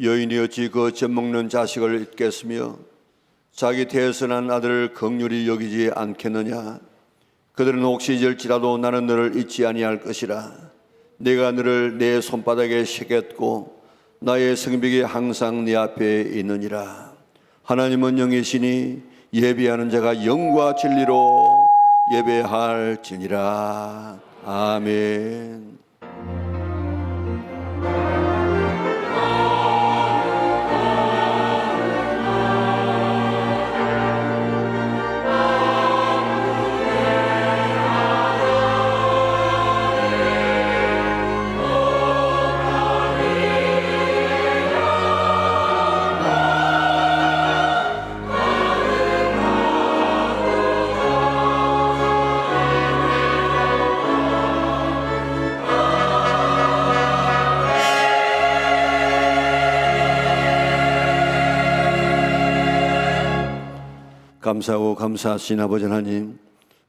여인이 어찌 그 젖먹는 자식을 잊겠으며 자기 태어난 아들을 긍휼히 여기지 않겠느냐. 그들은 혹시 잊을지라도 나는 너를 잊지 아니할 것이라. 내가 너를 내 손바닥에 새겼고 나의 성벽이 항상 네 앞에 있느니라. 하나님은 영이시니 예배하는 자가 영과 진리로 예배할지니라. 아멘. 감사하고 감사하신 아버지 하나님,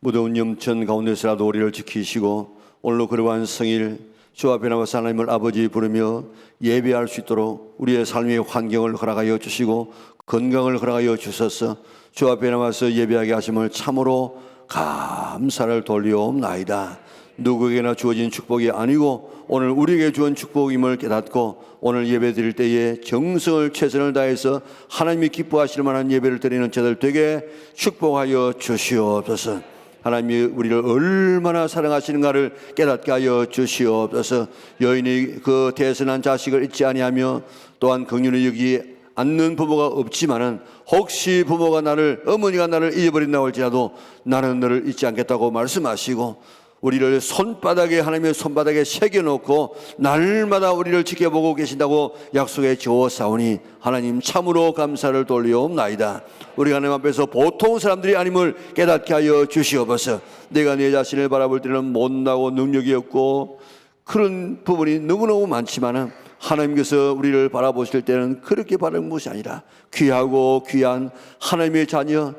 무더운 염천 가운데서라도 우리를 지키시고 오늘로 그러한 성일 주 앞에 나와서 하나님을 아버지 부르며 예배할 수 있도록 우리의 삶의 환경을 허락하여 주시고 건강을 허락하여 주셔서 주 앞에 나와서 예배하게 하심을 참으로 감사를 돌리옵나이다. 누구에게나 주어진 축복이 아니고 오늘 우리에게 주은 축복임을 깨닫고 오늘 예배 드릴 때에 정성을 최선을 다해서 하나님이 기뻐하실 만한 예배를 드리는 저들 되게 축복하여 주시옵소서. 하나님이 우리를 얼마나 사랑하시는가를 깨닫게 하여 주시옵소서. 여인이 그 태어난 자식을 잊지 아니하며 또한 긍휼히 여기지 않는 부모가 없지만은 혹시 부모가 어머니가 나를 잊어버린다 할지라도 나는 너를 잊지 않겠다고 말씀하시고 우리를 하나님의 손바닥에 새겨놓고 날마다 우리를 지켜보고 계신다고 약속해 주었사오니 하나님 참으로 감사를 돌리옵나이다. 우리가 하나님 앞에서 보통 사람들이 아님을 깨닫게 하여 주시옵소서. 내가 내 자신을 바라볼 때는 못나고 능력이 없고 그런 부분이 너무너무 많지만은 하나님께서 우리를 바라보실 때는 그렇게 바라는 것이 아니라 귀하고 귀한 하나님의 자녀,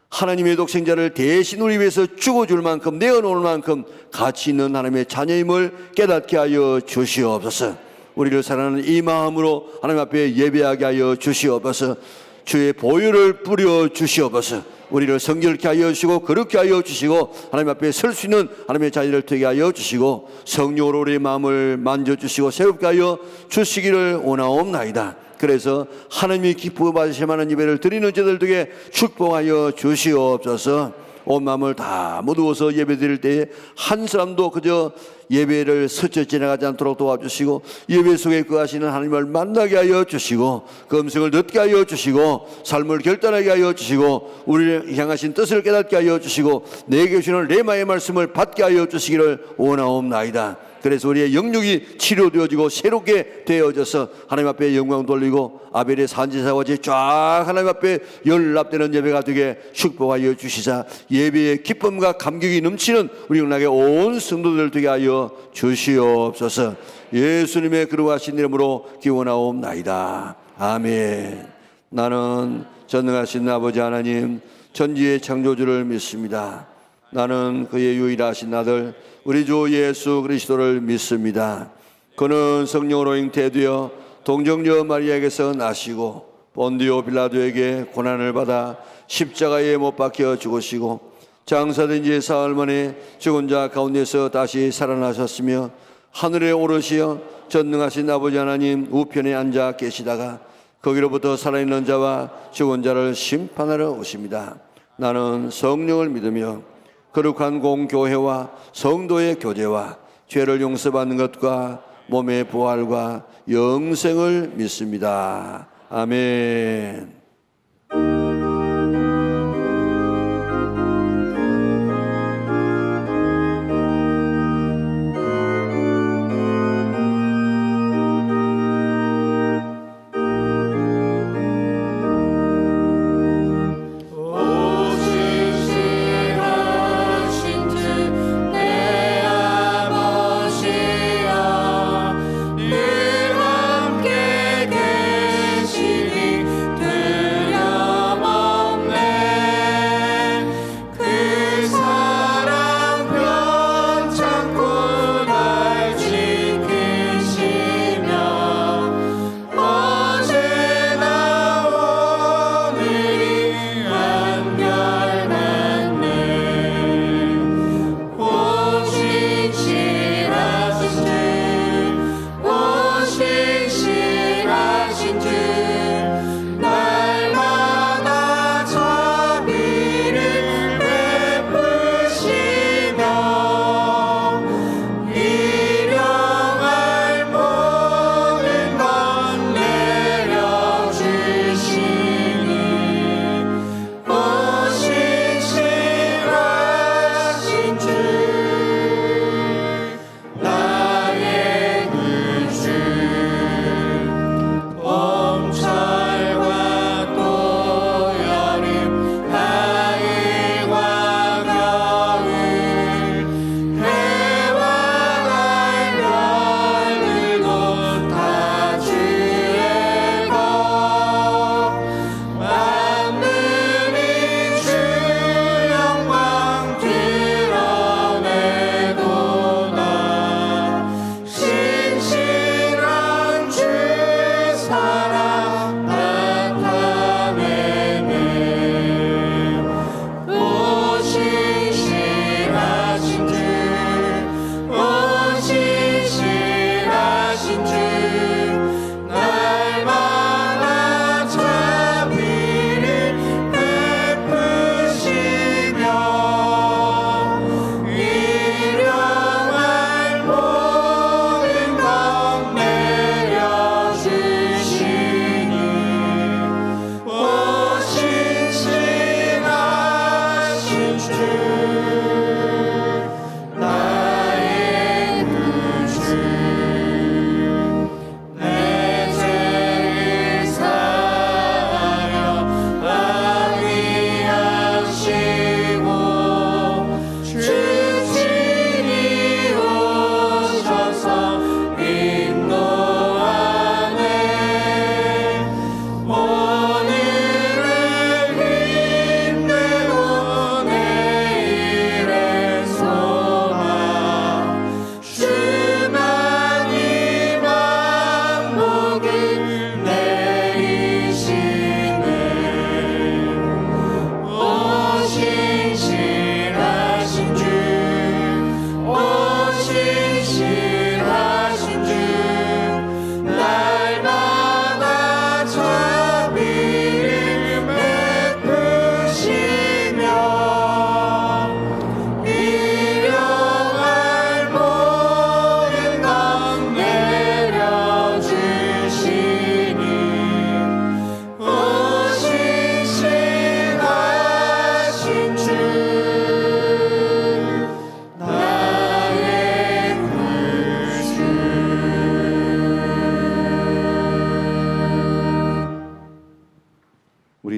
하나님의 독생자를 대신 우리 위해서 죽어줄 만큼 내어놓을 만큼 가치 있는 하나님의 자녀임을 깨닫게 하여 주시옵소서. 우리를 사랑하는 이 마음으로 하나님 앞에 예배하게 하여 주시옵소서. 주의 보혈을 뿌려 주시옵소서. 우리를 성결케 하여 주시고 거룩케 하여 주시고 하나님 앞에 설 수 있는 하나님의 자녀를 되게 하여 주시고 성령으로 우리의 마음을 만져주시고 새롭게 하여 주시기를 원하옵나이다. 그래서 하나님이 기뻐 받으실 만한 예배를 드리는 저들 중에 축복하여 주시옵소서. 온 마음을 다 모두어서 예배 드릴 때에 한 사람도 그저 예배를 스쳐 지나가지 않도록 도와주시고 예배 속에 거하시는 하나님을 만나게 하여 주시고 그 음성을 듣게 하여 주시고 삶을 결단하게 하여 주시고 우리를 향하신 뜻을 깨닫게 하여 주시고 내게 주시는 레마의 말씀을 받게 하여 주시기를 원하옵나이다. 그래서 우리의 영육이 치료되어지고 새롭게 되어져서 하나님 앞에 영광 돌리고 아벨의 산지사와 같이 쫙 하나님 앞에 연락되는 예배가 되게 축복하여 주시자 예배의 기쁨과 감격이 넘치는 우리 영락의 온 성도들 되게 하여 주시옵소서. 예수님의 거룩하신 이름으로 기원하옵나이다. 아멘. 나는 전능하신 아버지 하나님 천지의 창조주를 믿습니다. 나는 그의 유일하신 아들 우리 주 예수 그리스도를 믿습니다. 그는 성령으로 잉태되어 동정녀 마리아에게서 나시고 본디오 빌라도에게 고난을 받아 십자가에 못 박혀 죽으시고 장사된 지 사흘 만에 죽은 자 가운데서 다시 살아나셨으며 하늘에 오르시어 전능하신 아버지 하나님 우편에 앉아 계시다가 거기로부터 살아있는 자와 죽은 자를 심판하러 오십니다. 나는 성령을 믿으며 거룩한 공교회와 성도의 교제와 죄를 용서받는 것과 몸의 부활과 영생을 믿습니다. 아멘. 늘 함께 계시니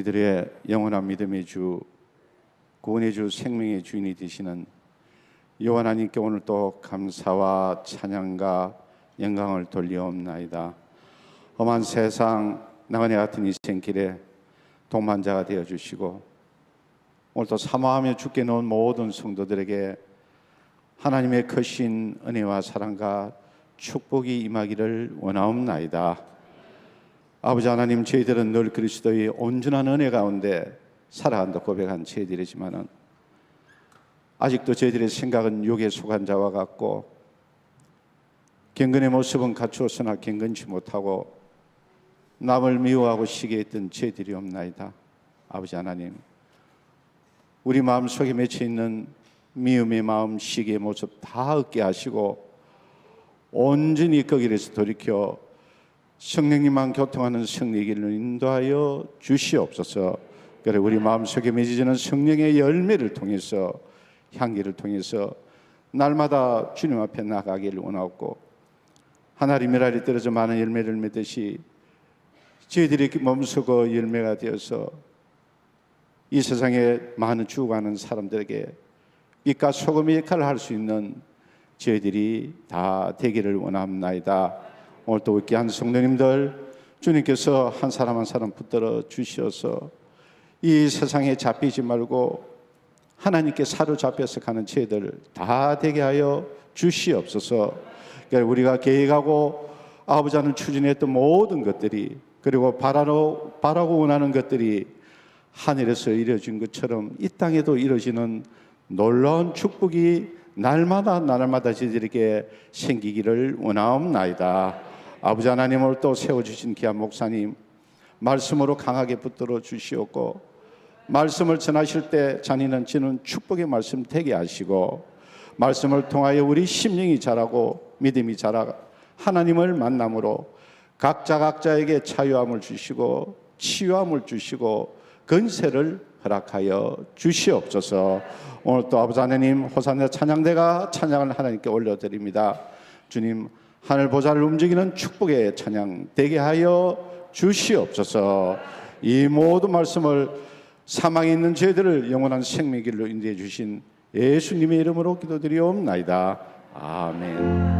저희들의 영원한 믿음의 주, 구원의 주, 생명의 주인이 되시는 여호와 하나님께 오늘 또 감사와 찬양과 영광을 돌리옵나이다. 험한 세상 나그네 같은 인생길에 동반자가 되어주시고 오늘 또 사모하며 주께 놓은 모든 성도들에게 하나님의 크신 은혜와 사랑과 축복이 임하기를 원하옵나이다. 아버지 하나님, 저희들은 늘 그리스도의 온전한 은혜 가운데 살아간다 고백한 저희들이지만은 아직도 저희들의 생각은 육에 속한 자와 같고 경건의 모습은 갖추었으나 경건치 못하고 남을 미워하고 시기했던 저희들이 없나이다. 아버지 하나님, 우리 마음속에 맺혀 있는 미움의 마음, 시기의 모습 다 얻게 하시고 온전히 거기에서 돌이켜 성령님만 교통하는 승리의 길로 인도하여 주시옵소서. 그래 우리 마음속에 맺어지는 성령의 열매를 통해서, 향기를 통해서 날마다 주님 앞에 나가기를 원하옵고 하나님 미랄이 떨어져 많은 열매를 맺듯이 저희들이 몸속의 열매가 되어서 이 세상에 많은 죽어가는 사람들에게 빛과 소금의 역할을 할 수 있는 저희들이 다 되기를 원합나이다. 오늘 또 귀한 성도님들, 주님께서 한 사람 한 사람 붙들어 주시어서 이 세상에 잡히지 말고 하나님께 사로잡혀서 가는 저희들 다 되게 하여 주시옵소서. 그러니까 우리가 계획하고 아버지 하나님 추진했던 모든 것들이, 그리고 바라고 원하는 것들이 하늘에서 이루어진 것처럼 이 땅에도 이루어지는 놀라운 축복이 날마다 저희들에게 생기기를 원하옵나이다. 아버지 하나님을 또 세워주신 귀한 목사님, 말씀으로 강하게 붙들어 주시옵고 말씀을 전하실 때 자니는 지는 축복의 말씀 되게 하시고 말씀을 통하여 우리 심령이 자라고 믿음이 자라 하나님을 만남으로 각자에게 자유함을 주시고 치유함을 주시고 건세를 허락하여 주시옵소서. 오늘 또 아버지 하나님, 호산나 찬양대가 찬양을 하나님께 올려드립니다. 주님, 하늘 보좌를 움직이는 축복의 찬양 되게 하여 주시옵소서. 이 모든 말씀을 사망에 있는 저희들을 영원한 생명의 길로 인도해 주신 예수님의 이름으로 기도드리옵나이다. 아멘.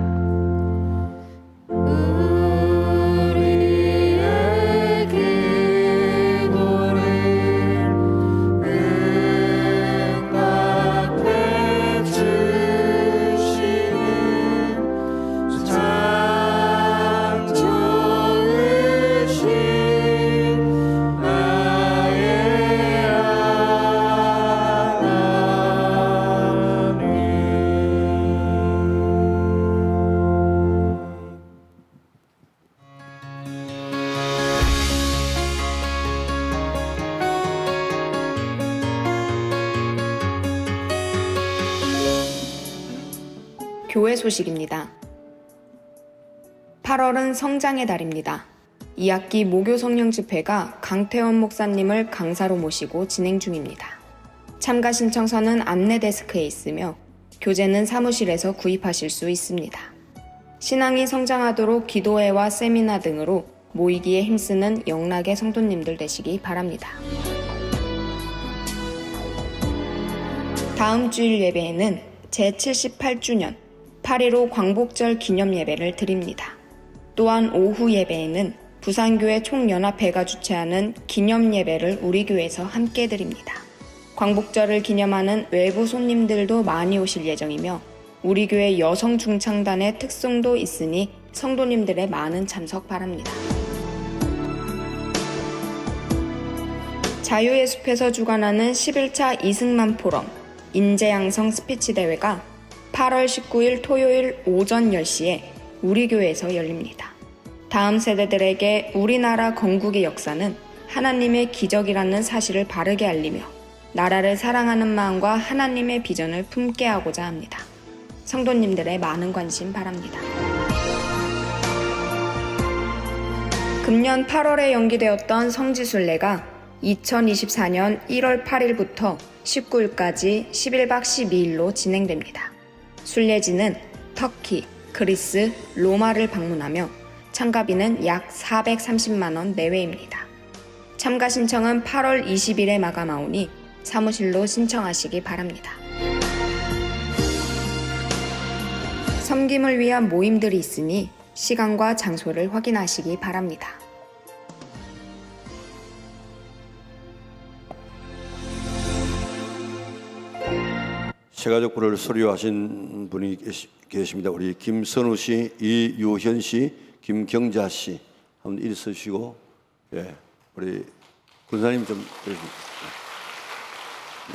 교회 소식입니다. 8월은 성장의 달입니다. 2학기 모교 성령 집회가 강태원 목사님을 강사로 모시고 진행 중입니다. 참가 신청서는 안내 데스크에 있으며 교재는 사무실에서 구입하실 수 있습니다. 신앙이 성장하도록 기도회와 세미나 등으로 모이기에 힘쓰는 영락의 성도님들 되시기 바랍니다. 다음 주일 예배에는 제78주년 8.15 광복절 기념 예배를 드립니다. 또한 오후 예배에는 부산교회 총연합회가 주최하는 기념 예배를 우리 교회에서 함께 드립니다. 광복절을 기념하는 외부 손님들도 많이 오실 예정이며 우리 교회 여성 중창단의 특송도 있으니 성도님들의 많은 참석 바랍니다. 자유의 숲에서 주관하는 11차 이승만 포럼 인재양성 스피치 대회가 8월 19일 토요일 오전 10시에 우리 교회에서 열립니다. 다음 세대들에게 우리나라 건국의 역사는 하나님의 기적이라는 사실을 바르게 알리며 나라를 사랑하는 마음과 하나님의 비전을 품게 하고자 합니다. 성도님들의 많은 관심 바랍니다. 금년 8월에 연기되었던 성지순례가 2024년 1월 8일부터 19일까지 11박 12일로 진행됩니다. 순례지는 터키, 그리스, 로마를 방문하며 참가비는 약 430만 원 내외입니다. 참가 신청은 8월 20일에 마감하오니 사무실로 신청하시기 바랍니다. 섬김을 위한 모임들이 있으니 시간과 장소를 확인하시기 바랍니다. 새가족부를 수료하신 분이 계십니다. 우리 김선우 씨, 이유현 씨, 김경자 씨 한번 일서주시고, 예, 우리 군사님 좀 해주십시오. 예.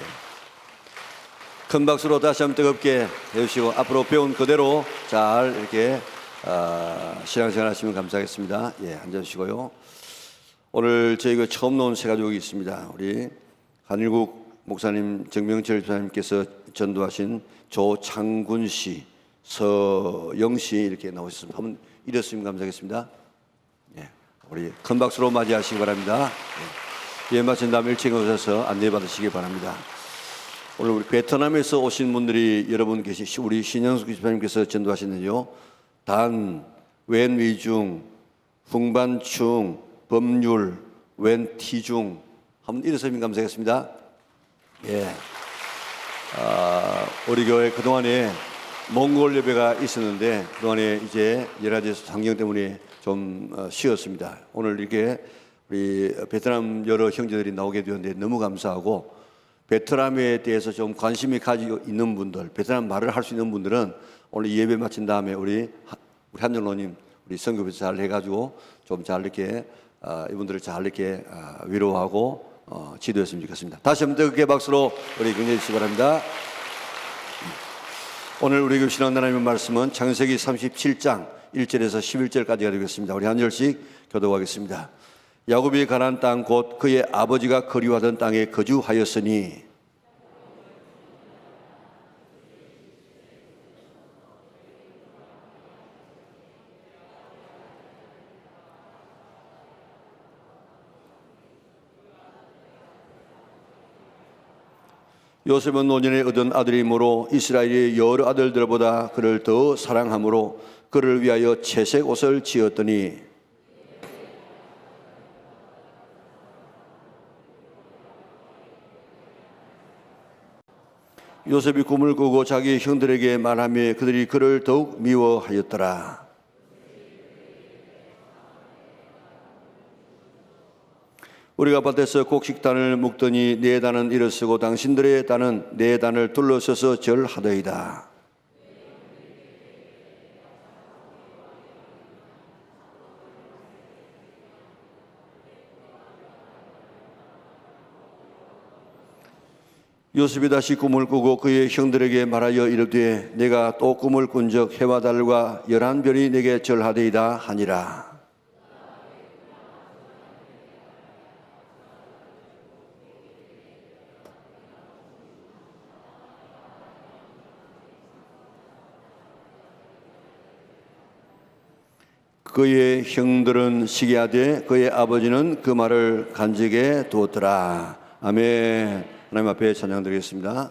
큰 박수로 다시 한번 뜨겁게 해주시고 앞으로 배운 그대로 잘 이렇게 신앙생활 하시면 감사하겠습니다. 예, 앉아주시고요. 오늘 저희가 처음 나온 새가족이 있습니다. 우리 한일국 목사님, 정명철 목사님께서 전도하신 조창군 씨, 서영 씨 이렇게 나오셨습니다. 한번 일었으면 감사하겠습니다. 예, 우리 큰 박수로 맞이하시기 바랍니다. 예, 마친 다음 1층에 오셔서 안내 받으시기 바랍니다. 오늘 우리 베트남에서 오신 분들이 여러분 우리 신영숙 집사님께서 전도하시는데요. 단, 웬 위중, 풍반충, 법률, 웬 티중 한번 일어서면 감사하겠습니다. 예, 우리 교회 그동안에 몽골 예배가 있었는데 그동안에 이제 여러 가지 환경 때문에 좀 쉬었습니다. 오늘 이렇게 우리 베트남 여러 형제들이 나오게 되었는데 너무 감사하고, 베트남에 대해서 좀 관심이 가지고 있는 분들, 베트남 말을 할 수 있는 분들은 오늘 예배 마친 다음에 우리 한정로님 우리 선교부에서 잘 해가지고 좀 잘 이렇게 이분들을 잘 이렇게 위로하고 지도했으면 좋겠습니다. 다시 한번 뜨겁게 박수로 우리 경례해 주시기 바랍니다. 오늘 우리 교회 신앙 하나님의 말씀은 창세기 37장 1절에서 11절까지가 되겠습니다. 우리 한 절씩 교독하겠습니다. 야곱이 가나안 땅 곧 그의 아버지가 거류하던 땅에 거주하였으니 요셉은 노년에 얻은 아들이므로 이스라엘의 여러 아들들보다 그를 더 사랑하므로 그를 위하여 채색 옷을 지었더니 요셉이 꿈을 꾸고 자기 형들에게 말하며 그들이 그를 더욱 미워하였더라. 우리가 밭에서 곡식단을 묶더니 네 단은 일어서고 당신들의 단은 네 단을 둘러서서 절하더이다. 요셉이 다시 꿈을 꾸고 그의 형들에게 말하여 이르되 내가 또 꿈을 꾼적 해와 달과 11별이 내게 절하되이다 하니라. 그의 형들은 시기하되 그의 아버지는 그 말을 간직해 두었더라. 아멘. 하나님 앞에 찬양 드리겠습니다.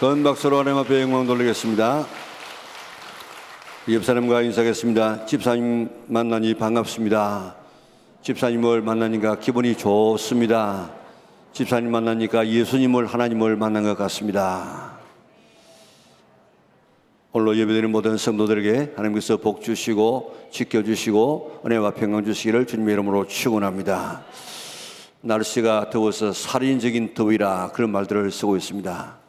큰 박수로 하나님 앞에 영광 돌리겠습니다. 옆 사람과 인사하겠습니다. 집사님 만나니 반갑습니다. 집사님을 만나니까 기분이 좋습니다. 집사님 만나니까 예수님을, 하나님을 만난 것 같습니다. 오늘 예배드리는 모든 성도들에게 하나님께서 복 주시고 지켜주시고 은혜와 평강 주시기를 주님의 이름으로 축원합니다. 날씨가 더워서 살인적인 더위라 그런 말들을 쓰고 있습니다.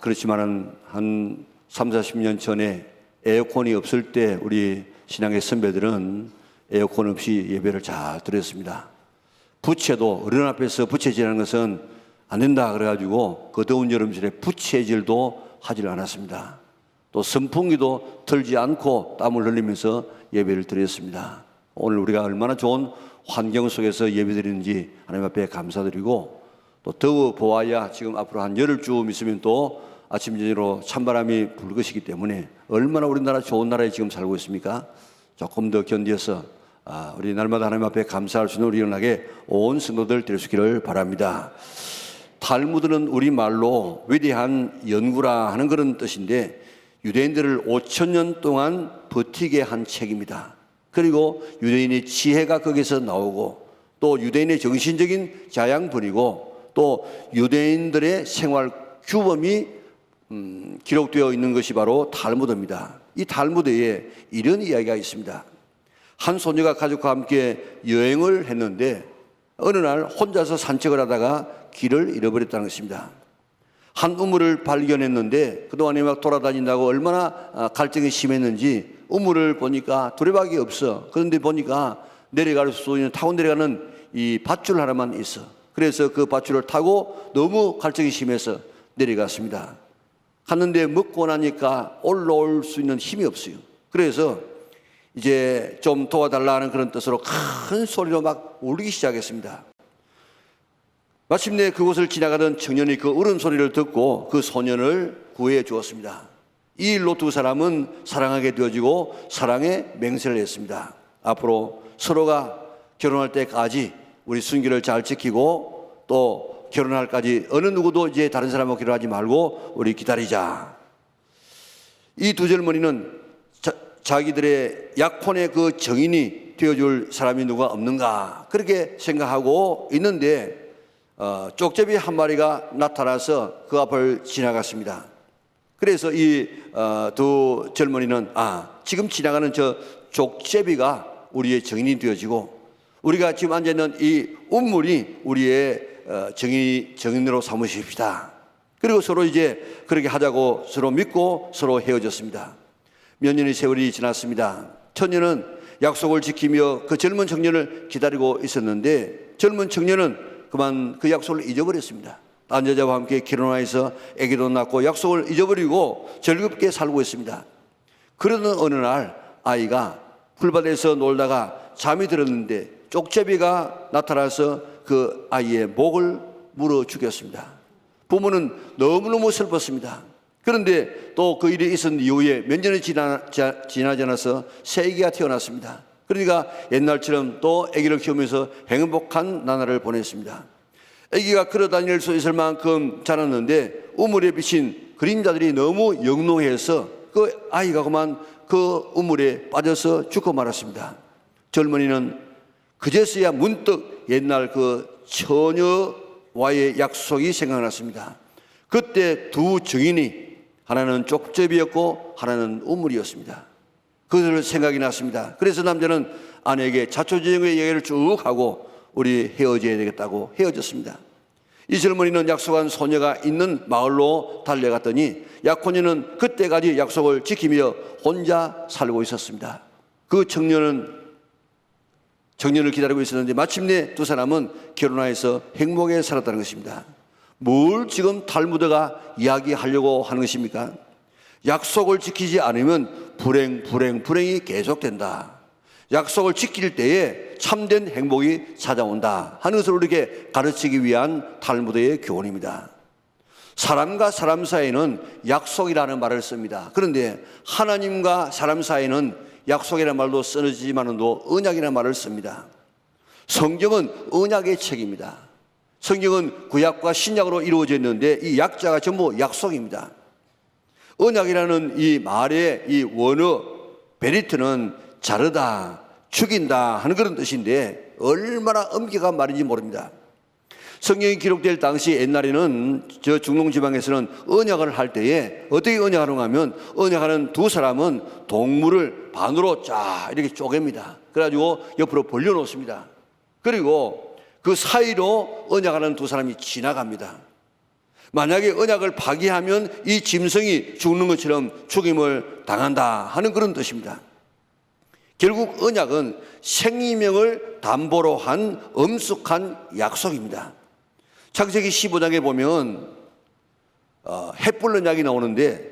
그렇지만은 한 30-40년 전에 에어컨이 없을 때 우리 신앙의 선배들은 에어컨 없이 예배를 잘 드렸습니다. 부채도 어른 앞에서 부채질하는 것은 안 된다 그래가지고 그 더운 여름철에 부채질도 하질 않았습니다. 또 선풍기도 틀지 않고 땀을 흘리면서 예배를 드렸습니다. 오늘 우리가 얼마나 좋은 환경 속에서 예배드리는지 하나님 앞에 감사드리고, 또 더워 보아야 지금 앞으로 한 열흘쯤 있으면 또 아침 저녁으로 찬바람이 불 것이기 때문에 얼마나 우리나라 좋은 나라에 지금 살고 있습니까? 조금 더 견디어서 우리 날마다 하나님 앞에 감사할 수 있는 우리 일어나게 온 성도들 될 수 있기를 바랍니다. 탈무드는 우리말로 위대한 연구라 하는 그런 뜻인데, 유대인들을 5,000년 동안 버티게 한 책입니다. 그리고 유대인의 지혜가 거기서 나오고, 또 유대인의 정신적인 자양분이고, 또 유대인들의 생활 규범이 기록되어 있는 것이 바로 탈무드입니다. 이 탈무드에 이런 이야기가 있습니다. 한 소녀가 가족과 함께 여행을 했는데 어느 날 혼자서 산책을 하다가 길을 잃어버렸다는 것입니다. 한 우물을 발견했는데 그동안에 막 돌아다닌다고 얼마나 갈증이 심했는지 우물을 보니까 두레박이 없어. 그런데 보니까 내려갈 수 있는, 타고 내려가는 이 밧줄 하나만 있어. 그래서 그 밧줄을 타고 너무 갈증이 심해서 내려갔습니다. 갔는데 먹고 나니까 올라올 수 있는 힘이 없어요. 그래서 이제 좀 도와달라는 그런 뜻으로 큰 소리로 막 울기 시작했습니다. 마침내 그곳을 지나가던 청년이 그 울음소리를 듣고 그 소년을 구해 주었습니다. 이 일로 두 사람은 사랑하게 되어지고 사랑의 맹세를 했습니다. 앞으로 서로가 결혼할 때까지 우리 순결을 잘 지키고, 또 결혼할까지 어느 누구도 이제 다른 사람하고 결혼하지 말고 우리 기다리자. 이 두 젊은이는 자기들의 약혼의 그 정인이 되어줄 사람이 누가 없는가 그렇게 생각하고 있는데, 쪽제비 한 마리가 나타나서 그 앞을 지나갔습니다. 그래서 이 두 젊은이는 지금 지나가는 저 쪽제비가 우리의 정인이 되어지고, 우리가 지금 앉아있는 이 우물이 우리의 정인으로 삼으십시다. 그리고 서로 이제 그렇게 하자고 서로 믿고 서로 헤어졌습니다. 몇 년의 세월이 지났습니다. 처녀는 약속을 지키며 그 젊은 청년을 기다리고 있었는데, 젊은 청년은 그만 그 약속을 잊어버렸습니다. 딴 여자와 함께 결혼해서 아기도 낳고 약속을 잊어버리고 즐겁게 살고 있습니다. 그러던 어느 날 아이가 풀밭에서 놀다가 잠이 들었는데 쪽제비가 나타나서 그 아이의 목을 물어 죽였습니다. 부모는 너무너무 슬펐습니다. 그런데 또 그 일이 있은 이후에 몇 년이 지나지 않아서 새 아기가 태어났습니다. 그러니까 옛날처럼 또 아기를 키우면서 행복한 나날을 보냈습니다. 아기가 걸어다닐 수 있을 만큼 자랐는데 우물에 비친 그림자들이 너무 영롱해서 그 아이가 그만 그 우물에 빠져서 죽고 말았습니다. 젊은이는 그제서야 문득 옛날 그 처녀와의 약속이 생각났습니다. 그때 두 증인이 하나는 쪽제비였고 하나는 우물이었습니다. 그들 생각이 났습니다. 그래서 남자는 아내에게 자초지종의 얘기를 쭉 하고 우리 헤어져야 되겠다고 헤어졌습니다. 이 젊은이는 약속한 소녀가 있는 마을로 달려갔더니 약혼녀는 그때까지 약속을 지키며 혼자 살고 있었습니다. 그 청년을 기다리고 있었는데 마침내 두 사람은 결혼해서 행복하게 살았다는 것입니다. 뭘 지금 탈무드가 이야기하려고 하는 것입니까? 약속을 지키지 않으면 불행이 계속된다. 약속을 지킬 때에 참된 행복이 찾아온다 하는 것을 우리에게 가르치기 위한 탈무드의 교훈입니다. 사람과 사람 사이에는 약속이라는 말을 씁니다. 그런데 하나님과 사람 사이에는 약속이라는 말도 쓰지만도 언약이라는 말을 씁니다. 성경은 언약의 책입니다. 성경은 구약과 신약으로 이루어져 있는데 이 약자가 전부 약속입니다. 언약이라는 이 말의 이 원어 베리트는 자르다, 죽인다 하는 그런 뜻인데 얼마나 엄격한 말인지 모릅니다. 성경이 기록될 당시 옛날에는 저 중동 지방에서는 언약을 할 때에 어떻게 언약하는가 하면 언약하는 두 사람은 동물을 반으로 쫙 이렇게 쪼갭니다. 그래가지고 옆으로 벌려놓습니다. 그리고 그 사이로 언약하는 두 사람이 지나갑니다. 만약에 언약을 파기하면 이 짐승이 죽는 것처럼 죽임을 당한다 하는 그런 뜻입니다. 결국 언약은 생명을 담보로 한 엄숙한 약속입니다. 창세기 15장에 보면 헷불 언약이 나오는데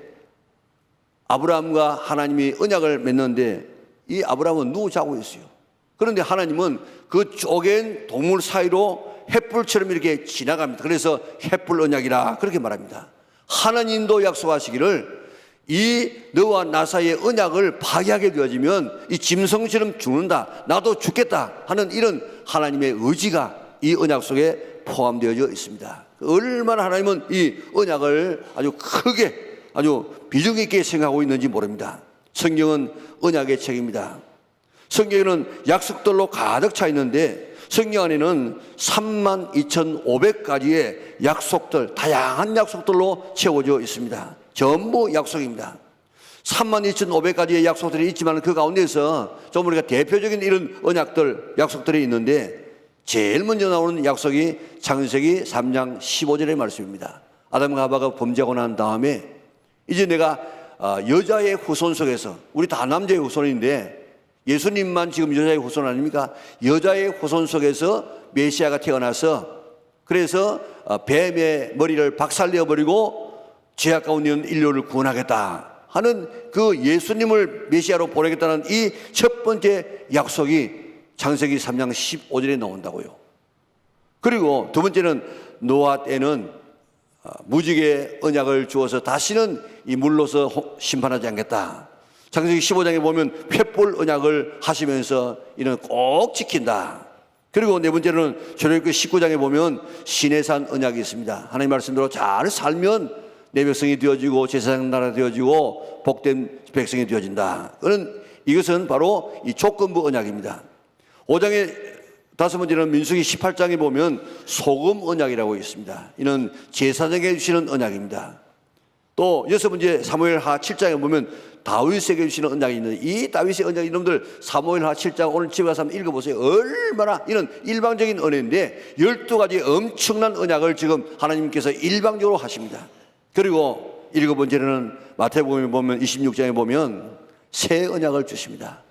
아브라함과 하나님이 언약을 맺는데 이 아브라함은 누워 자고 있어요. 그런데 하나님은 그 쪼갠 동물 사이로 햇불처럼 이렇게 지나갑니다. 그래서 햇불 언약이라 그렇게 말합니다. 하나님도 약속하시기를 이 너와 나 사이의 언약을 파괴하게 되어지면 이 짐승처럼 죽는다, 나도 죽겠다 하는 이런 하나님의 의지가 이 언약 속에 포함되어져 있습니다. 얼마나 하나님은 이 언약을 아주 크게 아주 비중 있게 생각하고 있는지 모릅니다. 성경은 언약의 책입니다. 성경에는 약속들로 가득 차 있는데 성경 안에는 32,500가지의 약속들, 다양한 약속들로 채워져 있습니다. 전부 약속입니다. 32,500가지의 약속들이 있지만 그 가운데서 좀 우리가 대표적인 이런 언약들, 약속들이 있는데 제일 먼저 나오는 약속이 창세기 3장 15절의 말씀입니다. 아담과 하와가 범죄하고 난 다음에 이제 내가 여자의 후손 속에서, 우리 다 남자의 후손인데 예수님만 지금 여자의 후손 아닙니까? 여자의 후손 속에서 메시아가 태어나서 그래서 뱀의 머리를 박살내어버리고 죄악 가운데 있는 인류를 구원하겠다 하는 그 예수님을 메시아로 보내겠다는 이 첫 번째 약속이 창세기 3장 15절에 나온다고요. 그리고 두 번째는 노아 때는 무지개 언약을 주어서 다시는 이 물로서 심판하지 않겠다. 창세기 15장에 보면 횃불 언약을 하시면서 이는 꼭 지킨다. 그리고 네 번째는 출애굽기 19장에 보면 시내산 언약이 있습니다. 하나님 말씀대로 잘 살면 내 백성이 되어지고 제사장 나라 되어지고 복된 백성이 되어진다. 이것은 바로 이 조건부 언약입니다. 5장의 다섯 번째는 민수기 18장에 보면 소금 언약이라고 있습니다. 이는 제사장에게 주시는 언약입니다. 또 여섯 번째 사무엘하 7장에 보면 다윗에게 주시는 언약이 있는데 이 다윗의 언약, 이놈들 사무엘하 7장 오늘 집에 가서 한번 읽어보세요. 얼마나 이런 일방적인 은혜인데 12가지 엄청난 언약을 지금 하나님께서 일방적으로 하십니다. 그리고 일곱 번째는 마태복음에 보면 26장에 보면 새 언약을 주십니다.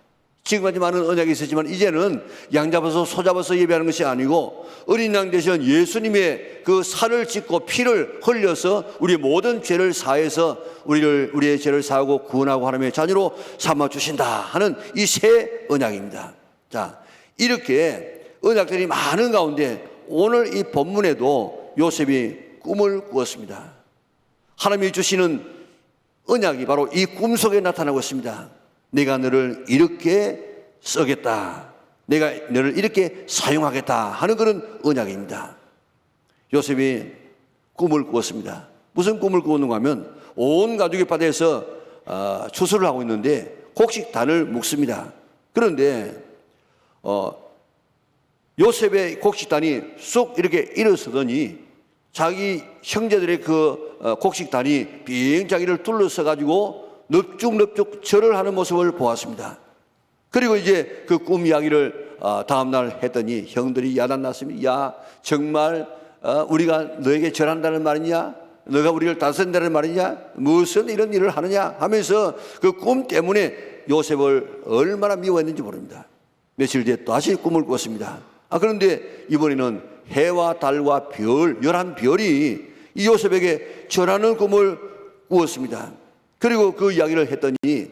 지금까지 많은 언약이 있었지만 이제는 양 잡아서 소 잡아서 예배하는 것이 아니고 어린 양 되신 예수님의 그 살을 찢고 피를 흘려서 우리의 모든 죄를 사해서 우리의 죄를 사하고 구원하고 하나님의 자녀로 삼아 주신다 하는 이 새 언약입니다. 자, 이렇게 언약들이 많은 가운데 오늘 이 본문에도 요셉이 꿈을 꾸었습니다. 하나님이 주시는 언약이 바로 이 꿈 속에 나타나고 있습니다. 내가 너를 이렇게 쓰겠다, 내가 너를 이렇게 사용하겠다 하는 그런 언약입니다. 요셉이 꿈을 꾸었습니다. 무슨 꿈을 꾸었는가 하면 온 가족이 바다에서 추수를 하고 있는데 곡식단을 묶습니다. 그런데 요셉의 곡식단이 쑥 이렇게 일어서더니 자기 형제들의 그 곡식단이 빙 자기를 둘러서 가지고 넙죽넙죽 절을 하는 모습을 보았습니다. 그리고 이제 그 꿈 이야기를 다음날 했더니 형들이 야단났습니다. 야, 정말 우리가 너에게 절한다는 말이냐? 너가 우리를 다스린다는 말이냐? 무슨 이런 일을 하느냐? 하면서 그 꿈 때문에 요셉을 얼마나 미워했는지 모릅니다. 며칠 뒤에 다시 꿈을 꿨습니다. 그런데 이번에는 해와 달과 별, 11별이 이 요셉에게 절하는 꿈을 꾸었습니다. 그리고 그 이야기를 했더니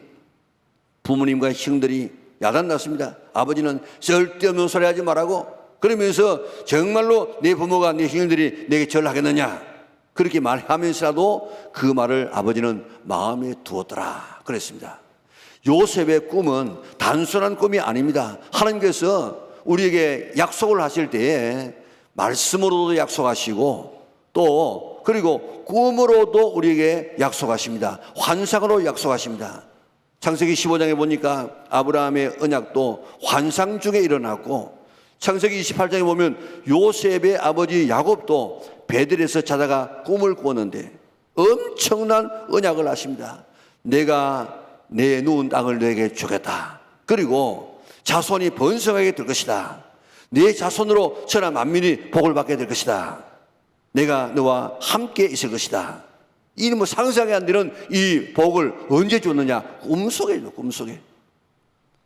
부모님과 형들이 야단났습니다. 아버지는 쓸데없는 소리 하지 말라고, 그러면서 정말로 내 부모가 내 형들이 내게 절하겠느냐 그렇게 말하면서라도 그 말을 아버지는 마음에 두었더라 그랬습니다. 요셉의 꿈은 단순한 꿈이 아닙니다. 하나님께서 우리에게 약속을 하실 때에 말씀으로도 약속하시고 또 그리고 꿈으로도 우리에게 약속하십니다. 환상으로 약속하십니다. 창세기 15장에 보니까 아브라함의 언약도 환상 중에 일어났고, 창세기 28장에 보면 요셉의 아버지 야곱도 베들에서 자다가 꿈을 꾸었는데 엄청난 언약을 하십니다. 내가 내 누운 땅을 너에게 주겠다. 그리고 자손이 번성하게 될 것이다. 네 자손으로 천하 만민이 복을 받게 될 것이다. 내가 너와 함께 있을 것이다. 이 뭐 상상이 안 되는 이 복을 언제 줬느냐? 꿈속에죠, 꿈속에.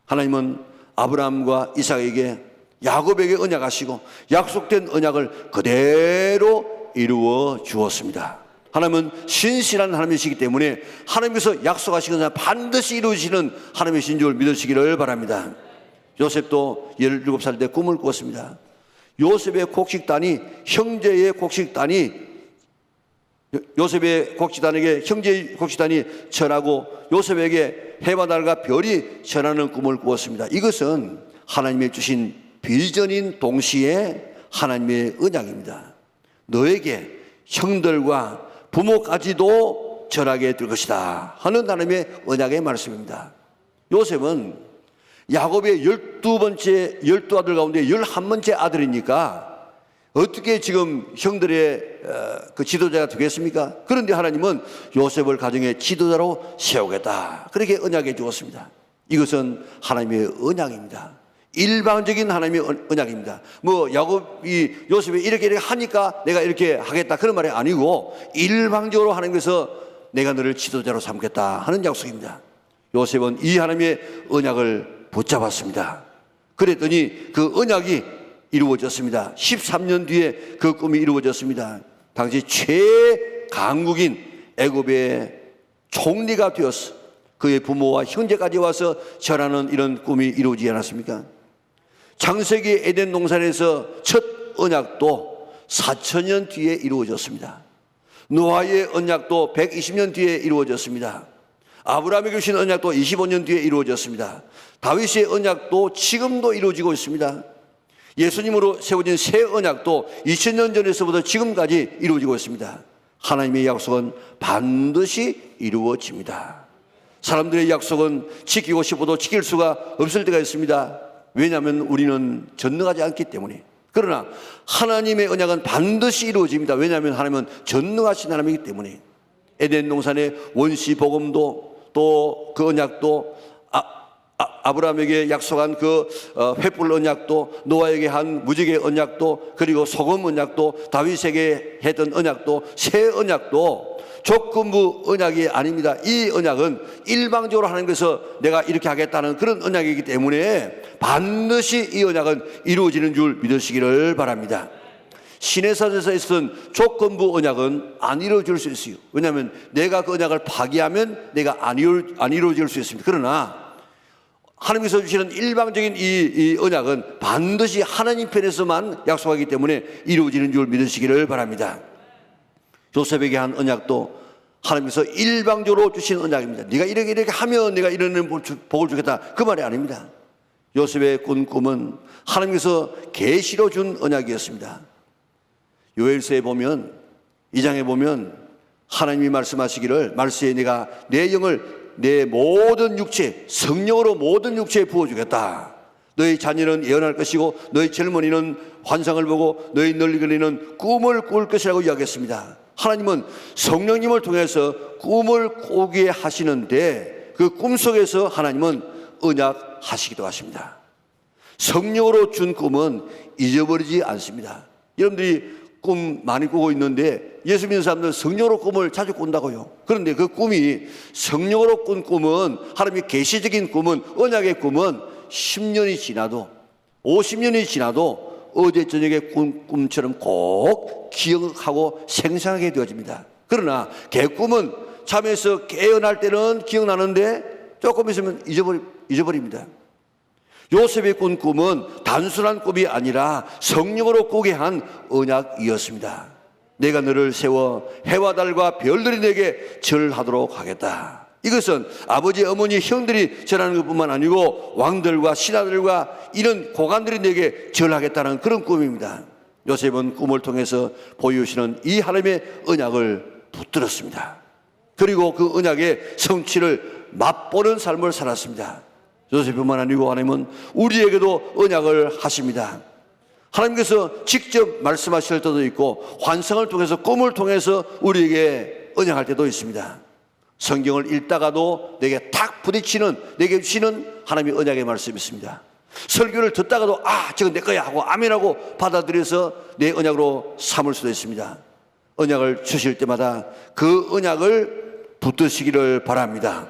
하나님은 아브라함과 이삭에게, 야곱에게 언약하시고 약속된 언약을 그대로 이루어 주었습니다. 하나님은 신실한 하나님이시기 때문에 하나님께서 약속하시는 자 반드시 이루시는 하나님이신 줄 믿으시기를 바랍니다. 요셉도 17살 때 꿈을 꾸었습니다. 요셉의 곡식단이, 형제의 곡식단이, 요셉의 곡식단에게 형제의 곡식단이 절하고 요셉에게 해와 달과 별이 절하는 꿈을 꾸었습니다. 이것은 하나님의 주신 비전인 동시에 하나님의 언약입니다. 너에게 형들과 부모까지도 절하게 될 것이다 하는 하나님의 언약의 말씀입니다. 요셉은 야곱의 12아들 가운데 11번째 아들이니까 어떻게 지금 형들의 그 지도자가 되겠습니까? 그런데 하나님은 요셉을 가정의 지도자로 세우겠다, 그렇게 언약해 주었습니다. 이것은 하나님의 언약입니다. 일방적인 하나님의 언약입니다. 뭐 야곱이 요셉이 이렇게 하니까 내가 이렇게 하겠다 그런 말이 아니고, 일방적으로 하나님께서 내가 너를 지도자로 삼겠다 하는 약속입니다. 요셉은 이 하나님의 언약을 붙잡았습니다. 그랬더니 그 언약이 이루어졌습니다. 13년 뒤에 그 꿈이 이루어졌습니다. 당시 최강국인 애굽의 총리가 되었어. 그의 부모와 형제까지 와서 절하는 이런 꿈이 이루어지지 않았습니까? 창세기 에덴 동산에서 첫 언약도 4,000년 뒤에 이루어졌습니다. 노아의 언약도 120년 뒤에 이루어졌습니다. 아브라함에게 주신 언약도 25년 뒤에 이루어졌습니다. 다윗의 언약도 지금도 이루어지고 있습니다. 예수님으로 세워진 새 언약도 2000년 전에서부터 지금까지 이루어지고 있습니다. 하나님의 약속은 반드시 이루어집니다. 사람들의 약속은 지키고 싶어도 지킬 수가 없을 때가 있습니다. 왜냐하면 우리는 전능하지 않기 때문에. 그러나 하나님의 언약은 반드시 이루어집니다. 왜냐하면 하나님은 전능하신 하나님이기 때문에. 에덴 동산의 원시 복음도 또 그 언약도 아브라함에게 약속한 그 횃불 언약도, 노아에게 한 무지개 언약도, 그리고 소금 언약도, 다윗에게 했던 언약도, 새 언약도 조건부 언약이 아닙니다. 이 언약은 일방적으로 하나님께서 내가 이렇게 하겠다는 그런 언약이기 때문에 반드시 이 언약은 이루어지는 줄 믿으시기를 바랍니다. 시내산에서 있었던 조건부 언약은 안 이루어질 수 있어요. 왜냐하면 내가 그 언약을 파기하면 내가 안 이루어질 수 있습니다. 그러나 하나님께서 주시는 일방적인 이 언약은 반드시 하나님 편에서만 약속하기 때문에 이루어지는 줄 믿으시기를 바랍니다. 요셉에게 한 언약도 하나님께서 일방적으로 주신 언약입니다. 네가 이렇게 하면 내가 이런 복을 주겠다, 그 말이 아닙니다. 요셉의 꾼 꿈은 하나님께서 계시로 준 언약이었습니다. 요엘서에 보면, 2장에 보면 하나님이 말씀하시기를, 말세에 내가 내 영을 내 모든 육체, 성령으로 모든 육체에 부어주겠다. 너희 자녀는 예언할 것이고 너희 젊은이는 환상을 보고 너희 늙은이는 꿈을 꿀 것이라고 이야기했습니다. 하나님은 성령님을 통해서 꿈을 꾸게 하시는데 그 꿈속에서 하나님은 언약하시기도 하십니다. 성령으로 준 꿈은 잊어버리지 않습니다. 여러분들이 꿈 많이 꾸고 있는데 예수 믿는 사람들은 성령으로 꿈을 자주 꾼다고요. 그런데 그 꿈이, 성령으로 꾼 꿈은, 하나님의 계시적인 꿈은, 언약의 꿈은 10년이 지나도 50년이 지나도 어제 저녁에 꾼 꿈처럼 꼭 기억하고 생생하게 되어집니다. 그러나 개꿈은 잠에서 깨어날 때는 기억나는데 조금 있으면 잊어버립니다. 요셉의 꾼 꿈은 단순한 꿈이 아니라 성령으로 꾸게 한 언약이었습니다. 내가 너를 세워 해와 달과 별들이 내게 절하도록 하겠다. 이것은 아버지, 어머니, 형들이 절하는 것뿐만 아니고 왕들과 신하들과 이런 고관들이 내게 절하겠다는 그런 꿈입니다. 요셉은 꿈을 통해서 보여주시는 이 하나님의 언약을 붙들었습니다. 그리고 그 언약의 성취를 맛보는 삶을 살았습니다. 요셉뿐만 아니고 하나님은 우리에게도 언약을 하십니다. 하나님께서 직접 말씀하실 때도 있고 환상을 통해서 꿈을 통해서 우리에게 언약할 때도 있습니다. 성경을 읽다가도 내게 탁 부딪히는, 내게 주시는 하나님의 언약의 말씀이 있습니다. 설교를 듣다가도 저건 내 거야 하고 아멘하고 받아들여서 내 언약으로 삼을 수도 있습니다. 언약을 주실 때마다 그 언약을 붙드시기를 바랍니다.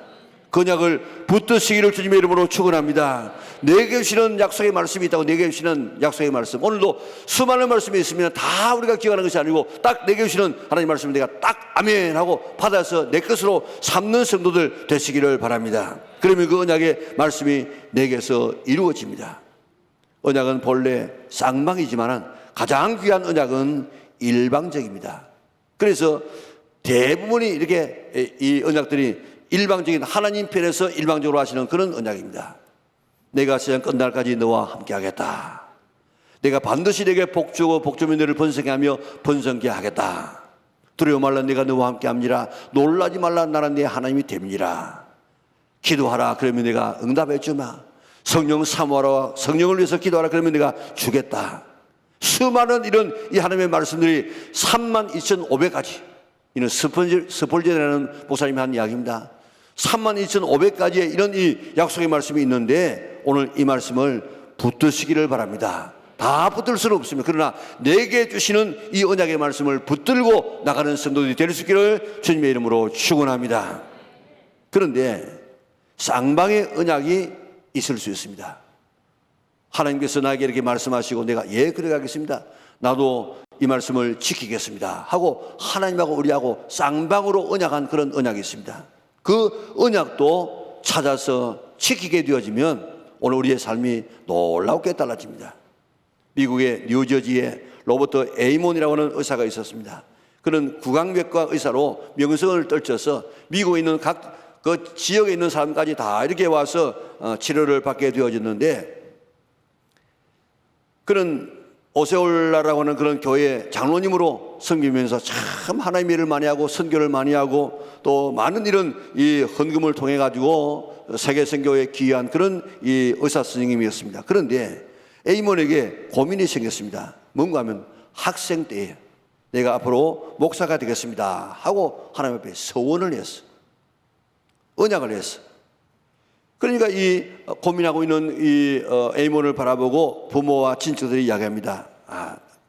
그 언약을 붙드시기를 주님의 이름으로 축원합니다. 내게 주시는 약속의 말씀이 있다고, 내게 주시는 약속의 말씀, 오늘도 수많은 말씀이 있으면 다 우리가 기억하는 것이 아니고 딱 내게 주시는 하나님 말씀을 내가 딱 아멘 하고 받아서 내 것으로 삼는 성도들 되시기를 바랍니다. 그러면 그 언약의 말씀이 내게서 이루어집니다. 언약은 본래 쌍방이지만 가장 귀한 언약은 일방적입니다. 그래서 대부분이 이렇게 이 언약들이 일방적인, 하나님 편에서 일방적으로 하시는 그런 언약입니다. 내가 세상 끝날까지 너와 함께 하겠다. 내가 반드시 내게 복 주고 복 주면 너를 번성케 하며 번성케 하겠다. 두려워 말라, 내가 너와 함께 합니다. 놀라지 말라, 나는 네 하나님이 됩니다. 기도하라, 그러면 내가 응답해 주마. 성령 사모하라, 성령을 위해서 기도하라, 그러면 내가 주겠다. 수많은 이런 이 하나님의 말씀들이 32,500가지, 이는 스폴전이라는 목사님이 한 이야기입니다. 32,500가지의 이런 이 약속의 말씀이 있는데 오늘 이 말씀을 붙드시기를 바랍니다. 다 붙들 수는 없습니다. 그러나 내게 주시는 이 언약의 말씀을 붙들고 나가는 성도들이 될 수 있기를 주님의 이름으로 축원합니다. 그런데 쌍방의 언약이 있을 수 있습니다. 하나님께서 나에게 이렇게 말씀하시고 내가 그래 가겠습니다, 나도 이 말씀을 지키겠습니다 하고 하나님하고 우리하고 쌍방으로 언약한 그런 언약이 있습니다. 그 언약도 찾아서 지키게 되어지면 오늘 우리의 삶이 놀랍게 달라집니다. 미국의 뉴저지에 로버트 에이몬이라고 하는 의사가 있었습니다. 그는 구강외과 의사로 명성을 떨쳐서 미국에 있는 각 그 지역에 있는 사람까지 다 이렇게 와서 치료를 받게 되어졌는데, 그는 오세올라라고 하는 그런 교회 장로님으로 섬기면서 참 하나님의 일을 많이 하고 선교를 많이 하고 또 많은 이런 이 헌금을 통해 가지고 세계 선교에 기여한 그런 이 의사 선생님이었습니다. 그런데 에이몬에게 고민이 생겼습니다. 뭔가 하면 학생 때에 내가 앞으로 목사가 되겠습니다 하고 하나님 앞에 서원을 했어. 언약을 했어. 그러니까 이 고민하고 있는 이 에이몬을 바라보고 부모와 친척들이 이야기합니다.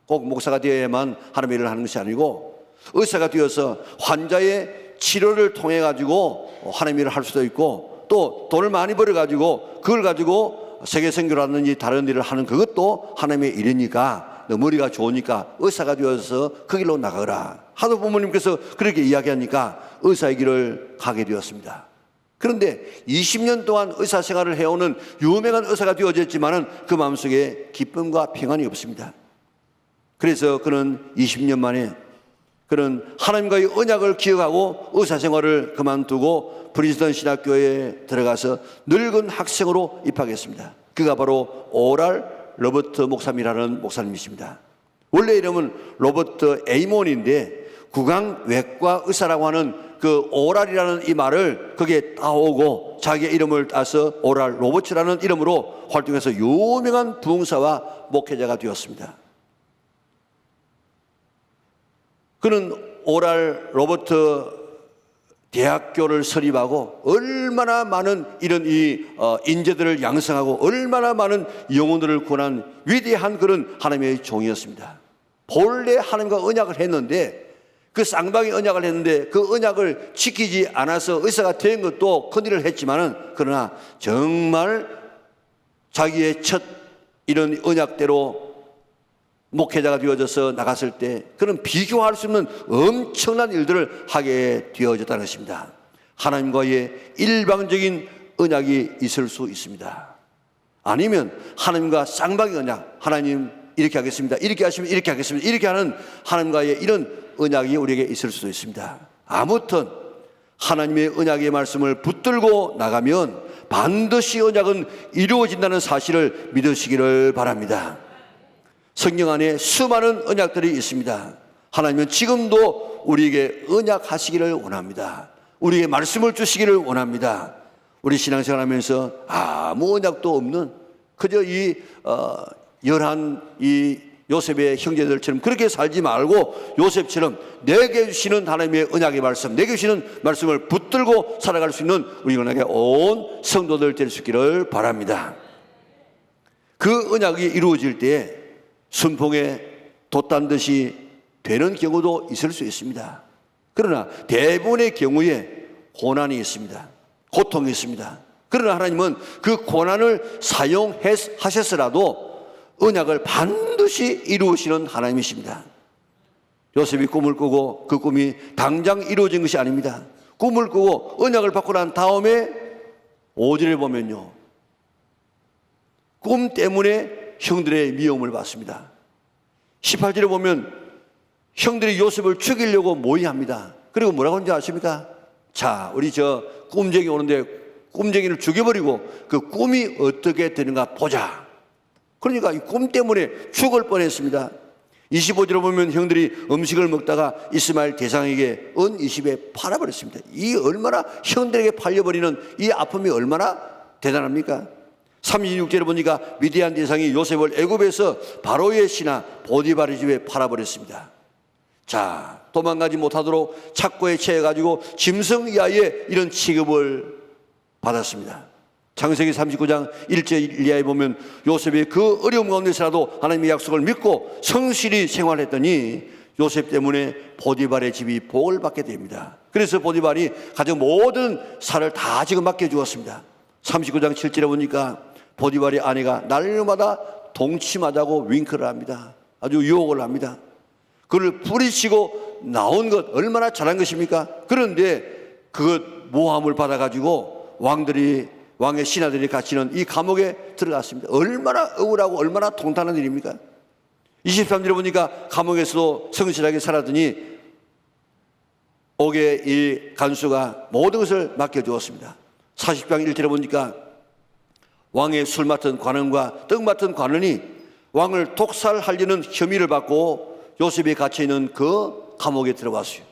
꼭 목사가 되어야만 하나님의 일을 하는 것이 아니고 의사가 되어서 환자의 치료를 통해 가지고 하나님의 일을 할 수도 있고 또 돈을 많이 벌어 가지고 그걸 가지고 세계 선교라든지 다른 일을 하는 그것도 하나님의 일이니까 너 머리가 좋으니까 의사가 되어서 그 길로 나가라. 하도 부모님께서 그렇게 이야기하니까 의사의 길을 가게 되었습니다. 그런데 20년 동안 의사 생활을 해오는 유명한 의사가 되어졌지만은 그 마음속에 기쁨과 평안이 없습니다. 그래서 그는 20년 만에 그는 하나님과의 언약을 기억하고 의사 생활을 그만두고 프린스턴 신학교에 들어가서 늙은 학생으로 입학했습니다. 그가 바로 오랄 로버트 목사님이라는 목사님이십니다. 원래 이름은 로버트 에이몬인데 구강외과 의사라고 하는 그 오랄이라는 이 말을 거기에 따오고 자기의 이름을 따서 오랄 로버츠라는 이름으로 활동해서 유명한 부흥사와 목회자가 되었습니다. 그는 오랄 로버트 대학교를 설립하고 얼마나 많은 이런 이 인재들을 양성하고 얼마나 많은 영혼들을 구원한 위대한 그런 하나님의 종이었습니다. 본래 하나님과 언약을 했는데 그 쌍방이 언약을 했는데 그 언약을 지키지 않아서 의사가 된 것도 큰일을 했지만은 그러나 정말 자기의 첫 이런 언약대로 목회자가 되어져서 나갔을 때 그는 비교할 수 없는 엄청난 일들을 하게 되어졌다는 것입니다. 하나님과의 일방적인 언약이 있을 수 있습니다. 아니면 하나님과 쌍방의 언약, 하나님 이렇게 하겠습니다, 이렇게 하시면 이렇게 하겠습니다, 이렇게 하는 하나님과의 이런 언약이 우리에게 있을 수도 있습니다. 아무튼 하나님의 언약의 말씀을 붙들고 나가면 반드시 언약은 이루어진다는 사실을 믿으시기를 바랍니다. 성경 안에 수많은 언약들이 있습니다. 하나님은 지금도 우리에게 언약하시기를 원합니다. 우리에게 말씀을 주시기를 원합니다. 우리 신앙생활하면서 아무 언약도 없는 그저 이 열한 이 요셉의 형제들처럼 그렇게 살지 말고 요셉처럼 내게 주시는 하나님의 언약의 말씀, 내게 주시는 말씀을 붙들고 살아갈 수 있는 우리 언약의 온 성도들 될 수 있기를 바랍니다. 그 언약이 이루어질 때에 순풍에 돛단 듯이 되는 경우도 있을 수 있습니다. 그러나 대부분의 경우에 고난이 있습니다. 고통이 있습니다. 그러나 하나님은 그 고난을 사용하셨으라도 언약을 반드시 이루시는 하나님이십니다. 요셉이 꿈을 꾸고 그 꿈이 당장 이루어진 것이 아닙니다. 꿈을 꾸고 언약을 받고 난 다음에 5절에 보면요, 꿈 때문에 형들의 미움을 받습니다. 18절에 보면 형들이 요셉을 죽이려고 모의합니다. 그리고 뭐라고 하는지 아십니까? 자, 우리 저 꿈쟁이 오는데 꿈쟁이를 죽여버리고 그 꿈이 어떻게 되는가 보자. 그러니까 이 꿈 때문에 죽을 뻔했습니다. 25절에 보면 형들이 음식을 먹다가 이스마엘 대상에게 은 20에 팔아버렸습니다. 이 얼마나 형들에게 팔려버리는 이 아픔이 얼마나 대단합니까? 36절에 보니까 미디안 대상이 요셉을 애굽에서 바로의 신하 보디발의 집에 팔아버렸습니다. 자, 도망가지 못하도록 착고에 채해가지고 짐승 이하의 이런 취급을 받았습니다. 창세기 39장 1절 이하에 보면 요셉이 그 어려움 가운데서라도 하나님의 약속을 믿고 성실히 생활했더니 요셉 때문에 보디발의 집이 복을 받게 됩니다. 그래서 보디발이 가진 모든 살을 다 지금 맡겨주었습니다. 39장 7절에 보니까 보디발의 아내가 날마다 동침하자고 윙크를 합니다. 아주 유혹을 합니다. 그를 부리치고 나온 것 얼마나 잘한 것입니까? 그런데 그것 모함을 받아가지고 왕의 신하들이 갇히는 이 감옥에 들어갔습니다. 얼마나 억울하고 얼마나 통탄한 일입니까? 23절에 보니까 감옥에서도 성실하게 살았더니 옥의 이 간수가 모든 것을 맡겨주었습니다. 40장 1절에 보니까 왕의 술 맡은 관원과 떡 맡은 관원이 왕을 독살하려는 혐의를 받고 요셉이 갇혀있는 그 감옥에 들어갔어요.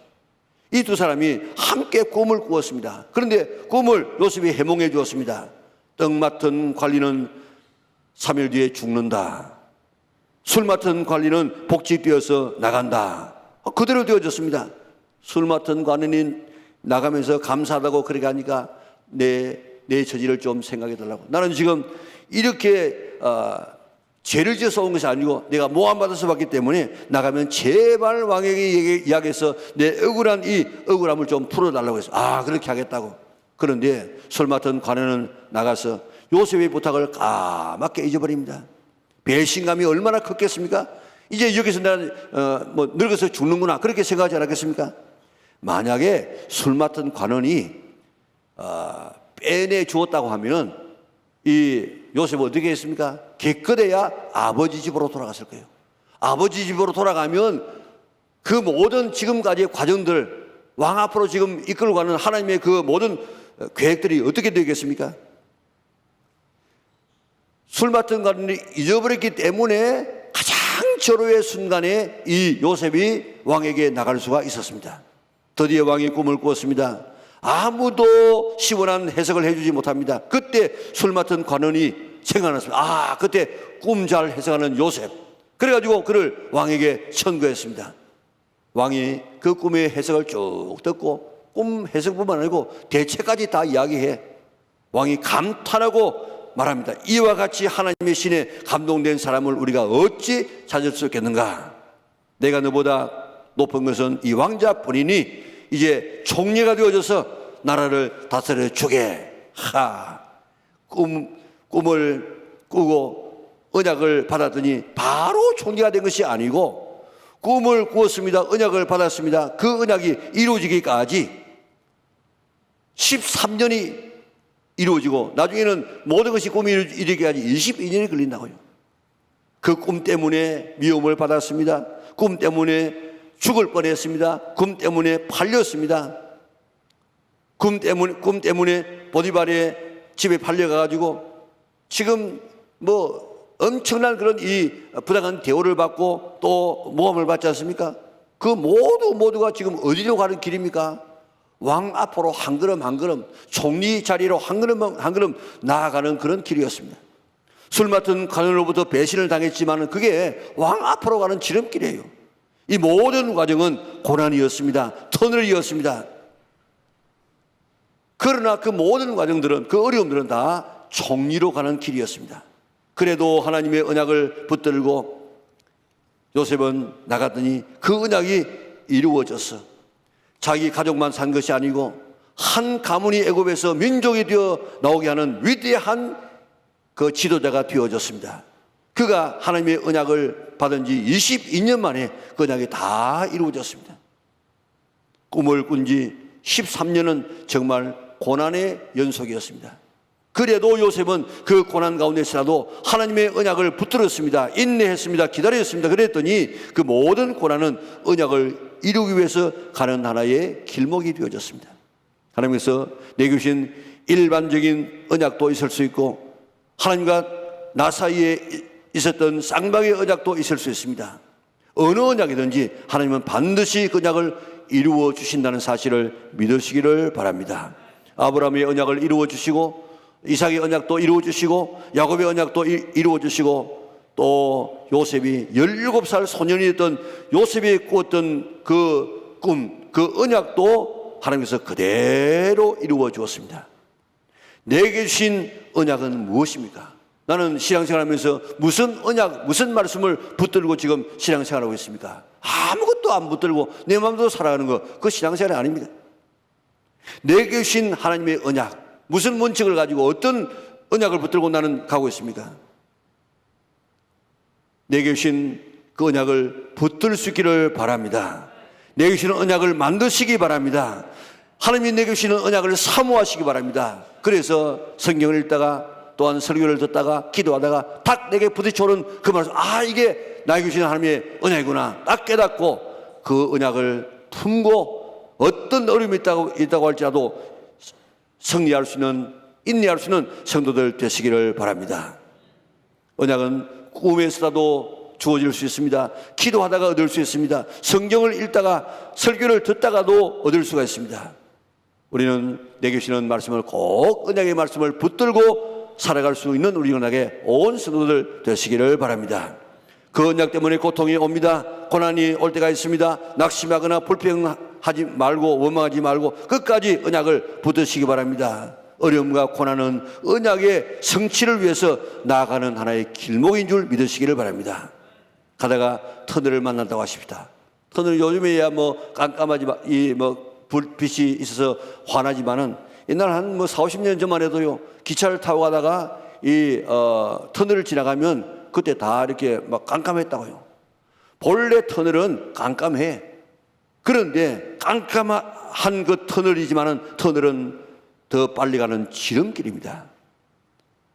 이 두 사람이 함께 꿈을 꾸었습니다. 그런데 꿈을 요셉이 해몽해 주었습니다. 떡 맡은 관리는 3일 뒤에 죽는다. 술 맡은 관리는 복직되어서 나간다. 그대로 되어졌습니다. 술 맡은 관원이 나가면서 감사하다고 그렇게 하니까 내 처지를 좀 생각해 달라고. 나는 지금 이렇게 죄를 지어서 온 것이 아니고 내가 모함받아서 왔기 때문에 나가면 제발 왕에게 이야기해서 내 억울한 이 억울함을 좀 풀어달라고 해서 그렇게 하겠다고. 그런데 술 맡은 관원은 나가서 요셉의 부탁을 까맣게 잊어버립니다. 배신감이 얼마나 컸겠습니까? 이제 여기서 내가 늙어서 죽는구나 그렇게 생각하지 않았겠습니까? 만약에 술 맡은 관원이 빼내 주었다고 하면은 이 요셉은 어떻게 했습니까? 기껏해야 아버지 집으로 돌아갔을 거예요. 아버지 집으로 돌아가면 그 모든 지금까지의 과정들, 왕 앞으로 지금 이끌고 가는 하나님의 그 모든 계획들이 어떻게 되겠습니까? 술 맡은 관원이 잊어버렸기 때문에 가장 절호의 순간에 이 요셉이 왕에게 나갈 수가 있었습니다. 드디어 왕이 꿈을 꾸었습니다. 아무도 시원한 해석을 해주지 못합니다. 그때 술 맡은 관원이 생각났습니다. 그때 꿈 잘 해석하는 요셉. 그래가지고 그를 왕에게 청구했습니다. 왕이 그 꿈의 해석을 쭉 듣고 꿈 해석뿐만 아니고 대체까지 다 이야기해. 왕이 감탄하고 말합니다. 이와 같이 하나님의 신에 감동된 사람을 우리가 어찌 찾을 수 있겠는가? 내가 너보다 높은 것은 이 왕자뿐이니 이제 총리가 되어져서 나라를 다스려 주게. 꿈을 꾸고 언약을 받았더니 바로 총리가 된 것이 아니고 꿈을 꾸었습니다. 언약을 받았습니다. 그 언약이 이루어지기까지 13년이 이루어지고 나중에는 모든 것이 꿈이 이루어지기까지 22년이 걸린다고요. 그 꿈 때문에 미움을 받았습니다. 꿈 때문에 죽을 뻔했습니다. 꿈 때문에 팔렸습니다. 꿈 때문에 보디발의 집에 팔려가가지고 지금 엄청난 그런 이 부당한 대우를 받고 또 모함을 받지 않습니까? 그 모두가 지금 어디로 가는 길입니까? 왕 앞으로 한 걸음 한 걸음, 총리 자리로 한 걸음 한 걸음 나아가는 그런 길이었습니다. 술 맡은 관원으로부터 배신을 당했지만 그게 왕 앞으로 가는 지름길이에요. 이 모든 과정은 고난이었습니다. 터널이었습니다. 그러나 그 모든 과정들은, 그 어려움들은 다 총리로 가는 길이었습니다. 그래도 하나님의 언약을 붙들고 요셉은 나갔더니 그 언약이 이루어졌어. 자기 가족만 산 것이 아니고 한 가문이 애굽에서 민족이 되어 나오게 하는 위대한 그 지도자가 되어졌습니다. 그가 하나님의 언약을 받은 지 22년 만에 그 언약이 다 이루어졌습니다. 꿈을 꾼 지 13년은 정말 고난의 연속이었습니다. 그래도 요셉은 그 고난 가운데서라도 하나님의 언약을 붙들었습니다. 인내했습니다. 기다렸습니다. 그랬더니 그 모든 고난은 언약을 이루기 위해서 가는 하나의 길목이 되어졌습니다. 하나님께서 내게 주신 일반적인 언약도 있을 수 있고 하나님과 나 사이에 있었던 쌍방의 언약도 있을 수 있습니다. 어느 언약이든지 하나님은 반드시 그 언약을 이루어 주신다는 사실을 믿으시기를 바랍니다. 아브라함의 언약을 이루어 주시고 이삭의 언약도 이루어 주시고 야곱의 언약도 이루어 주시고 또 요셉이 17살 소년이 됐던 요셉이 꾸었던 그 꿈, 그 언약도 하나님께서 그대로 이루어 주었습니다. 내게 주신 언약은 무엇입니까? 나는 신앙생활하면서 무슨 언약, 무슨 말씀을 붙들고 지금 신앙생활하고 있습니까? 아무것도 안 붙들고 내 마음대로 살아가는 거, 그거 신앙생활이 아닙니다. 내게 주신 하나님의 언약, 무슨 원칙을 가지고 어떤 언약을 붙들고 나는 가고 있습니까? 내게 주신 그 언약을 붙들 수 있기를 바랍니다. 내게 주시는 언약을 만드시기 바랍니다. 하나님이 내게 주시는 언약을 사모하시기 바랍니다. 그래서 성경을 읽다가 또한 설교를 듣다가 기도하다가 딱 내게 부딪혀오는 그 말씀, 이게 나에게 주시는 하나님의 언약이구나 딱 깨닫고 그 언약을 품고 어떤 어려움이 있다고 할지라도 승리할 수 있는, 인내할 수 있는 성도들 되시기를 바랍니다. 언약은 꿈에서라도 주어질 수 있습니다. 기도하다가 얻을 수 있습니다. 성경을 읽다가 설교를 듣다가도 얻을 수가 있습니다. 우리는 내게 주시는 말씀을 꼭 언약의 말씀을 붙들고 살아갈 수 있는 우리 언약의 온 성도들 되시기를 바랍니다. 그 언약 때문에 고통이 옵니다. 고난이 올 때가 있습니다. 낙심하거나 불평하지 말고 원망하지 말고 끝까지 언약을 붙드시기 바랍니다. 어려움과 고난은 언약의 성취를 위해서 나아가는 하나의 길목인 줄 믿으시기를 바랍니다. 가다가 터널을 만난다고 하십시다. 터널 요즘에야 깜깜하지 불빛이 있어서 환하지만은 옛날 한 40-50년 전만 해도요, 기차를 타고 가다가 터널을 지나가면 그때 다 이렇게 깜깜했다고요. 본래 터널은 깜깜해. 그런데 깜깜한 그 터널이지만은 터널은 더 빨리 가는 지름길입니다.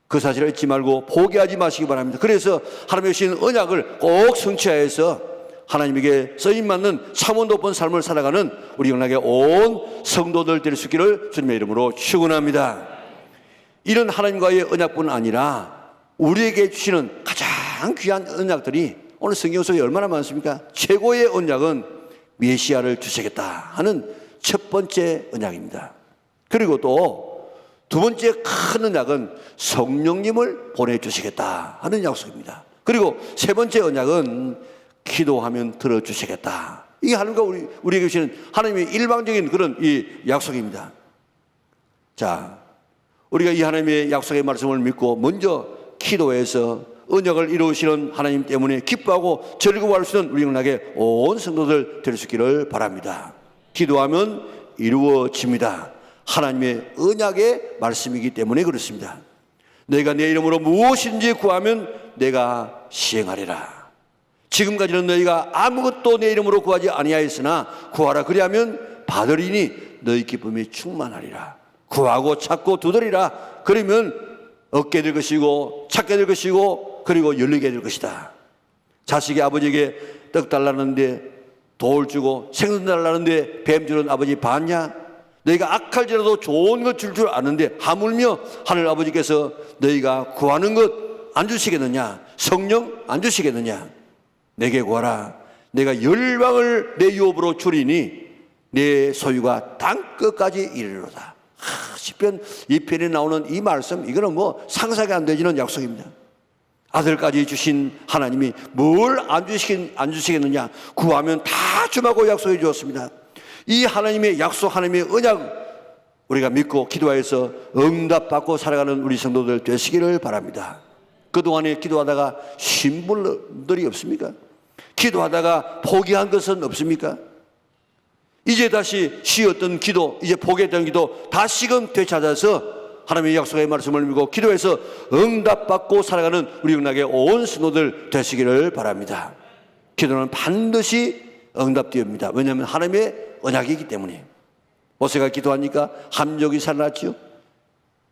그 사실을 잊지 말고 포기하지 마시기 바랍니다. 그래서 하나님의 주신 언약을 꼭 성취하여서 하나님에게 쓰임받는 참원 높은 삶을 살아가는 우리 영락의 온 성도들 될 수 있기를 주님의 이름으로 축원합니다. 이런 하나님과의 언약뿐 아니라 우리에게 주시는 가장 귀한 언약들이 오늘 성경 속에 얼마나 많습니까? 최고의 언약은 메시아를 주시겠다 하는 첫 번째 언약입니다. 그리고 또 두 번째 큰 언약은 성령님을 보내주시겠다 하는 약속입니다. 그리고 세 번째 언약은 기도하면 들어주시겠다. 이게 하나님과 우리에게 주시는 하나님의 일방적인 그런 이 약속입니다. 자, 우리가 이 하나님의 약속의 말씀을 믿고 먼저 기도해서 언약을 이루시는 하나님 때문에 기뻐하고 즐거워할 수 있는 우리 영락의 온 성도들 될 수 있기를 바랍니다. 기도하면 이루어집니다. 하나님의 언약의 말씀이기 때문에 그렇습니다. 너희가 내 이름으로 무엇인지 구하면 내가 시행하리라. 지금까지는 너희가 아무것도 내 이름으로 구하지 아니하였으나 구하라 그리하면 받으리니 너희 기쁨이 충만하리라. 구하고 찾고 두드리라. 그러면 얻게 될 것이고 찾게 될 것이고 그리고 열리게 될 것이다. 자식이 아버지에게 떡 달라는데 돌 주고 생선 달라는데 뱀 주는 아버지 봤냐? 너희가 악할지라도 좋은 것 줄 줄 아는데 하물며 하늘 아버지께서 너희가 구하는 것 안 주시겠느냐? 성령 안 주시겠느냐? 내게 구하라. 내가 열방을 내 유업으로 주리니 내 소유가 땅 끝까지 이르리로다. 시편 2편에 나오는 이 말씀, 이거는 뭐 상상이 안 되지는 약속입니다. 아들까지 주신 하나님이 뭘 안 주시겠느냐? 구하면 다 주마고 약속해 주었습니다. 이 하나님의 약속, 하나님의 언약, 우리가 믿고 기도하여서 응답받고 살아가는 우리 성도들 되시기를 바랍니다. 그동안에 기도하다가 쉰 분들이 없습니까? 기도하다가 포기한 것은 없습니까? 이제 다시 쉬었던 기도, 이제 포기했던 기도 다시금 되찾아서 하나님의 약속의 말씀을 믿고 기도해서 응답받고 살아가는 우리 영락의 온 성도들 되시기를 바랍니다. 기도는 반드시 응답되옵니다. 왜냐하면 하나님의 언약이기 때문에. 모세가 기도하니까 함족이 살아났지요.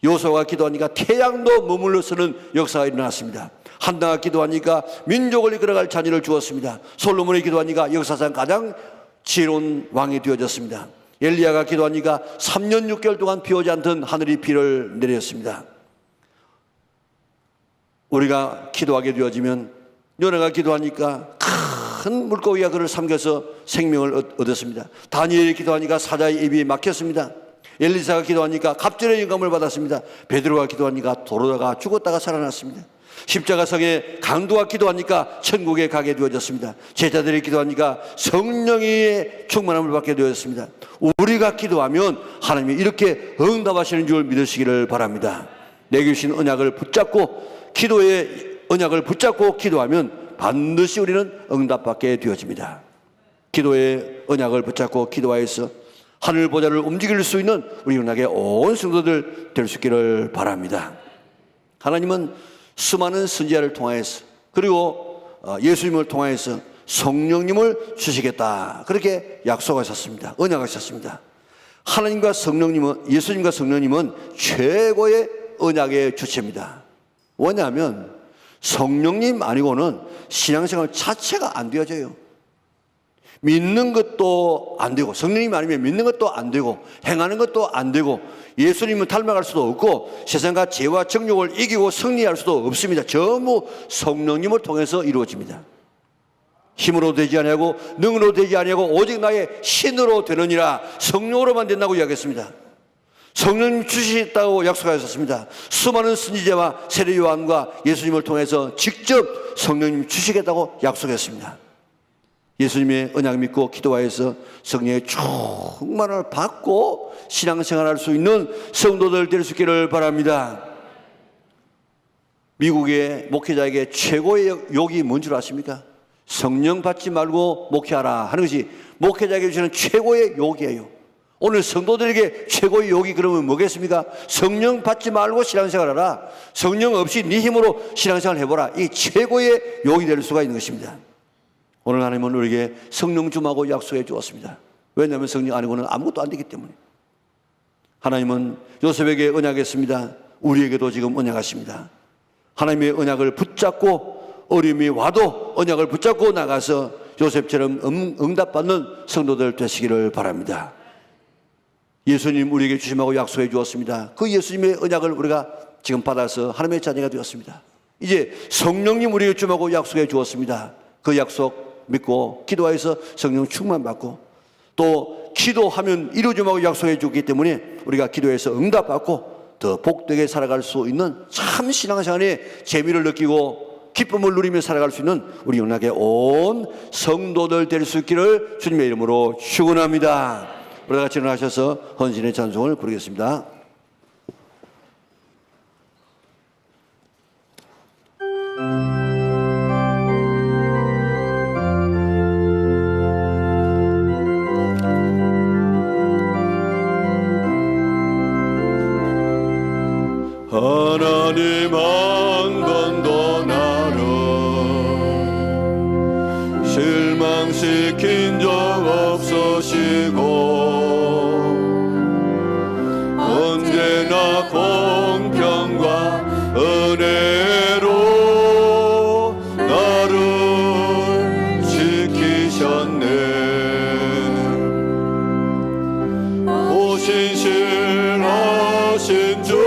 요소가 기도하니까 태양도 머물러 서는 역사가 일어났습니다. 한나가 기도하니까 민족을 이끌어갈 자녀를 주었습니다. 솔로몬이 기도하니까 역사상 가장 지혜로운 왕이 되어졌습니다. 엘리야가 기도하니까 3년 6개월 동안 비 오지 않던 하늘이 비를 내렸습니다. 우리가 기도하게 되어지면, 요나가 기도하니까 큰 물고기가 그를 삼켜서 생명을 얻었습니다. 다니엘이 기도하니까 사자의 입이 막혔습니다. 엘리사가 기도하니까 갑절의 영감을 받았습니다. 베드로가 기도하니까 도로다가 죽었다가 살아났습니다. 십자가성에 강도가 기도하니까 천국에 가게 되어졌습니다. 제자들이 기도하니까 성령의 충만함을 받게 되었습니다. 우리가 기도하면 하나님이 이렇게 응답하시는 줄 믿으시기를 바랍니다. 내게 주신 언약을 붙잡고, 기도의 언약을 붙잡고 기도하면 반드시 우리는 응답받게 되어집니다. 기도의 언약을 붙잡고 기도하여서 하늘 보좌를 움직일 수 있는 우리 영락의 온 성도들 될 수 있기를 바랍니다. 하나님은 수많은 선지자를 통하여서, 그리고 예수님을 통하여서 성령님을 주시겠다, 그렇게 약속하셨습니다. 언약하셨습니다. 하나님과 성령님은, 예수님과 성령님은 최고의 언약의 주체입니다. 왜냐하면 성령님 아니고는 신앙생활 자체가 안 되어져요. 믿는 것도 안 되고, 성령님 아니면 믿는 것도 안 되고, 행하는 것도 안 되고, 예수님을 닮아갈 수도 없고, 세상과 죄와 정욕을 이기고 승리할 수도 없습니다. 전부 성령님을 통해서 이루어집니다. 힘으로 되지 아니하고 능으로 되지 아니하고 오직 나의 신으로 되느니라. 성령으로만 된다고 이야기했습니다. 성령님 주시겠다고 약속하셨습니다. 수많은 선지자와 세례 요한과 예수님을 통해서 직접 성령님 주시겠다고 약속했습니다. 예수님의 언약 믿고 기도하여서 성령의 충만을 받고 신앙생활할 수 있는 성도들 될 수 있기를 바랍니다. 미국의 목회자에게 최고의 욕이 뭔 줄 아십니까? 성령 받지 말고 목회하라 하는 것이 목회자에게 주시는 최고의 욕이에요. 오늘 성도들에게 최고의 욕이 그러면 뭐겠습니까? 성령 받지 말고 신앙생활하라. 성령 없이 네 힘으로 신앙생활 해보라. 이 최고의 욕이 될 수가 있는 것입니다. 오늘 하나님은 우리에게 성령 주마고 약속해 주었습니다. 왜냐하면 성령 아니고는 아무것도 안 되기 때문에. 하나님은 요셉에게 언약했습니다. 우리에게도 지금 언약하십니다. 하나님의 언약을 붙잡고 어려움이 와도 언약을 붙잡고 나가서 요셉처럼 응답받는 성도들 되시기를 바랍니다. 예수님 우리에게 주심하고 약속해 주었습니다. 그 예수님의 언약을 우리가 지금 받아서 하나님의 자녀가 되었습니다. 이제 성령님 우리에게 주심하고 약속해 주었습니다. 그 약속 믿고 기도해서 성령 충만 받고, 또 기도하면 이루어짐하고 약속해 주기 때문에 우리가 기도해서 응답받고 더 복되게 살아갈 수 있는 참 신앙생활의 재미를 느끼고 기쁨을 누리며 살아갈 수 있는 우리 영락의 온 성도들 될 수 있기를 주님의 이름으로 축원합니다. 우리 같이 일어나셔서 헌신의 찬송을 부르겠습니다. 하나님 한 번도 나를 실망시킨 적 없으시고 언제나 공평과 은혜로 나를 지키셨네. 오신실하신 주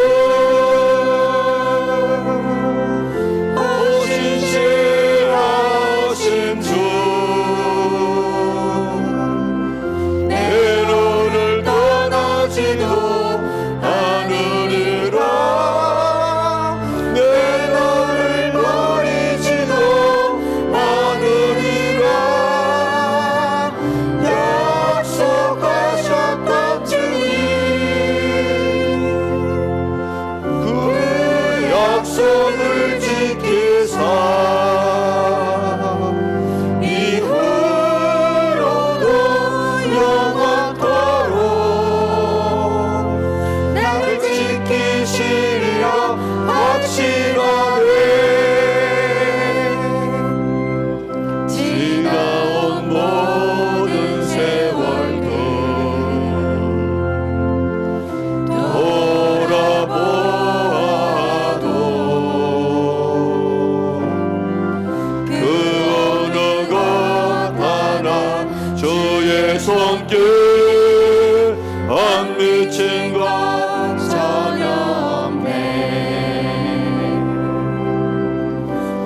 함께 한 미친과 저녁네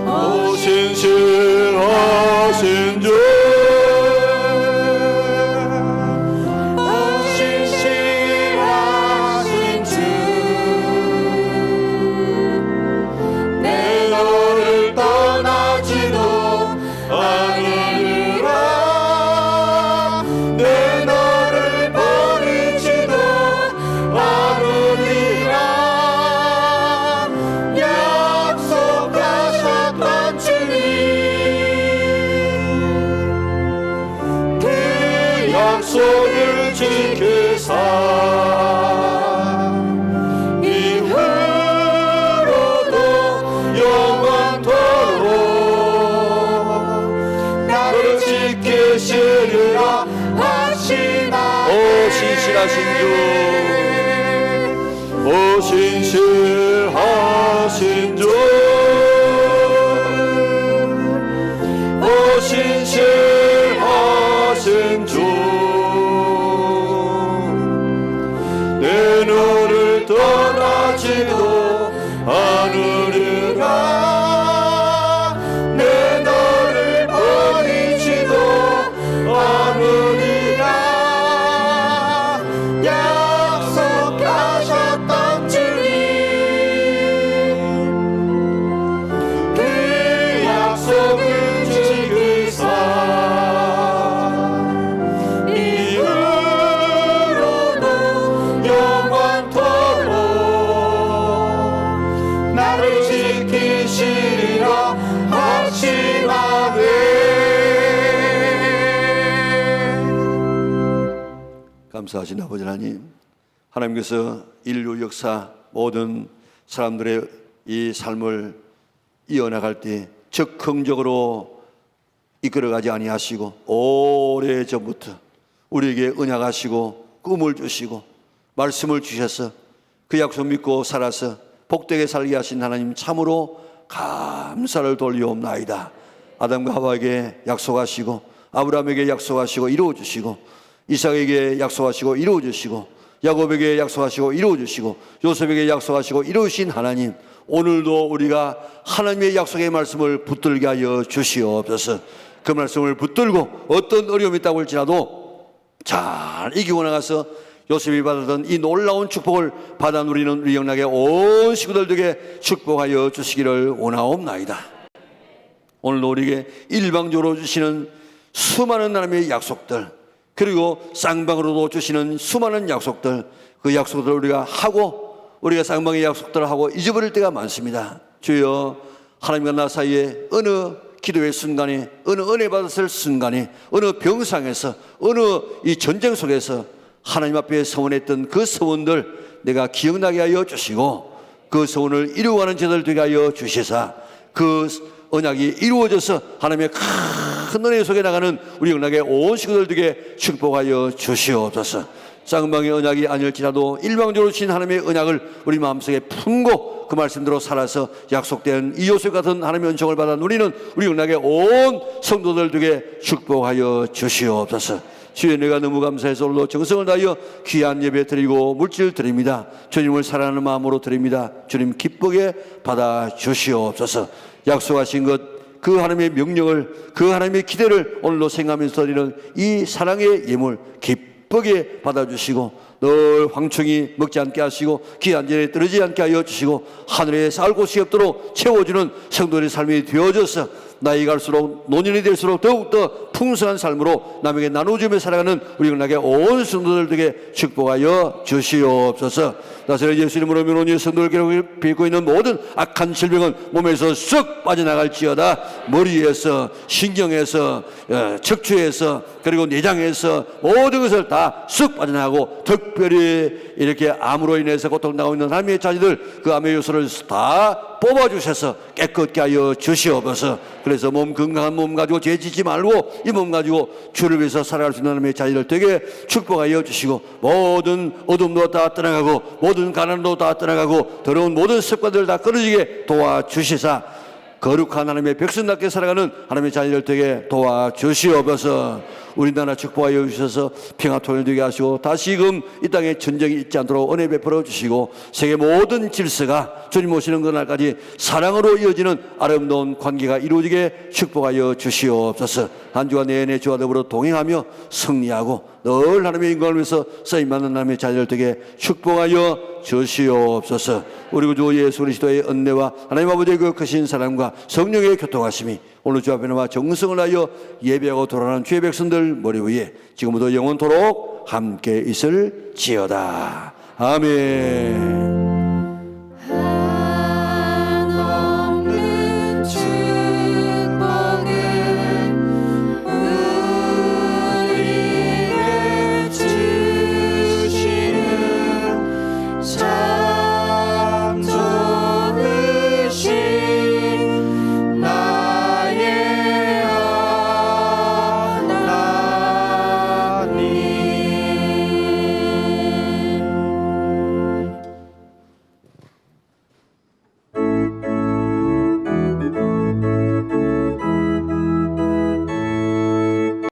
오 신실하신 주 약속을 지키사 이후로도 영원토록 나를 지키시리라 하시나 오 신실하신 주 오 신실하신 주 오 신실하신 주 내 너를 떠나지도 않으리라 내 너를 버리지도 않으리라 약속하셨던 주님 그 약속을 지키사 나를 지키시리라 하시나니 감사하신 아버지 하나님, 하나님께서 인류 역사 모든 사람들의 이 삶을 이어나갈 때 적극적으로 이끌어가지 아니하시고 오래전부터 우리에게 언약하시고 꿈을 주시고 말씀을 주셔서 그 약속 믿고 살아서 복되게 살게 하신 하나님 참으로 감사를 돌리옵나이다. 아담과 하와에게 약속하시고 아브라함에게 약속하시고 이루어주시고 이삭에게 약속하시고 이루어주시고 야곱에게 약속하시고 이루어주시고 요셉에게 약속하시고 이루신 하나님, 오늘도 우리가 하나님의 약속의 말씀을 붙들게 하여 주시옵소서. 그 말씀을 붙들고 어떤 어려움이 있다고 할지라도 잘 이기고 나가서 요셉이 받았던 이 놀라운 축복을 받아 누리는 우리 영락의 온 식구들에게 축복하여 주시기를 원하옵나이다. 오늘도 우리에게 일방적으로 주시는 수많은 하나님의 약속들, 그리고 쌍방으로도 주시는 수많은 약속들, 그 약속들을 우리가 하고 우리가 쌍방의 약속들을 하고 잊어버릴 때가 많습니다. 주여, 하나님과 나 사이에 어느 기도의 순간에, 어느 은혜 받았을 순간에, 어느 병상에서, 어느 이 전쟁 속에서 하나님 앞에 서원했던 그 서원들 내가 기억나게 하여 주시고 그 서원을 이루어가는 저들 되게 하여 주시사 그 언약이 이루어져서 하나님의 큰 은혜 속에 나가는 우리 영락의 온 식구들 되게 축복하여 주시옵소서. 쌍방의 언약이 아닐지라도 일방적으로 주신 하나님의 언약을 우리 마음속에 품고 그 말씀대로 살아서 약속된 이 요셉 같은 하나님의 은총을 받아 누리는 우리 영락의 온 성도들 되게 축복하여 주시옵소서. 주여, 내가 너무 감사해서 오늘도 정성을 다하여 귀한 예배 드리고 물질 드립니다. 주님을 사랑하는 마음으로 드립니다. 주님 기쁘게 받아 주시옵소서. 약속하신 것, 그 하나님의 명령을, 그 하나님의 기대를 오늘도 생각하면서 드리는 이 사랑의 예물 기쁘게 받아주시고 늘 황충이 먹지 않게 하시고 귀한 전에 떨어지지 않게 하여 주시고 하늘에 쌓을 곳이 없도록 채워주는 성도의 삶이 되어져서 나이 갈수록 노년이 될수록 더욱더 풍성한 삶으로 남에게 나눠주며 살아가는 우리 영락의 온 성도들에게 축복하여 주시옵소서. 나사렛 예수 이름으로 면원이 성도를 빚고 있는 모든 악한 질병은 몸에서 쑥 빠져나갈지어다. 머리에서, 신경에서, 척추에서, 그리고 내장에서 모든 것을 다 쑥 빠져나가고, 특별히 이렇게 암으로 인해서 고통당하고 있는 하나님의 자녀들 그 암의 요소를 다 뽑아주셔서 깨끗게 하여 주시옵소서. 그래서 몸 건강한 몸 가지고 죄짓지 말고 이 몸 가지고 주를 위해서 살아갈 수 있는 하나님의 자녀들 되게 축복하여 주시고 모든 어둠도 다 떠나가고 모든 가난도 다 떠나가고 더러운 모든 습관들 다 끊어지게 도와주시사 거룩한 하나님의 백성답게 살아가는 하나님의 자녀들 되게 도와주시옵소서. 우리나라 축복하여 주셔서 평화 통일되게 하시고 다시금 이 땅에 전쟁이 있지 않도록 은혜 베풀어 주시고 세계 모든 질서가 주님 오시는 그날까지 사랑으로 이어지는 아름다운 관계가 이루어지게 축복하여 주시옵소서. 한 주간 내내 주와 더불어 동행하며 승리하고 늘 하나님의 인권을 위해서 쓰임받는 하나님의 자녀들 되게 축복하여 주시옵소서. 우리 구주 예수 그리스도의 은혜와 하나님 아버지의 그 크신 사랑과 성령의 교통하심이 오늘 주 앞에 나와 정성을 하여 예배하고 돌아가는 주의 백성들 머리 위에 지금부터 영원토록 함께 있을지어다. 아멘.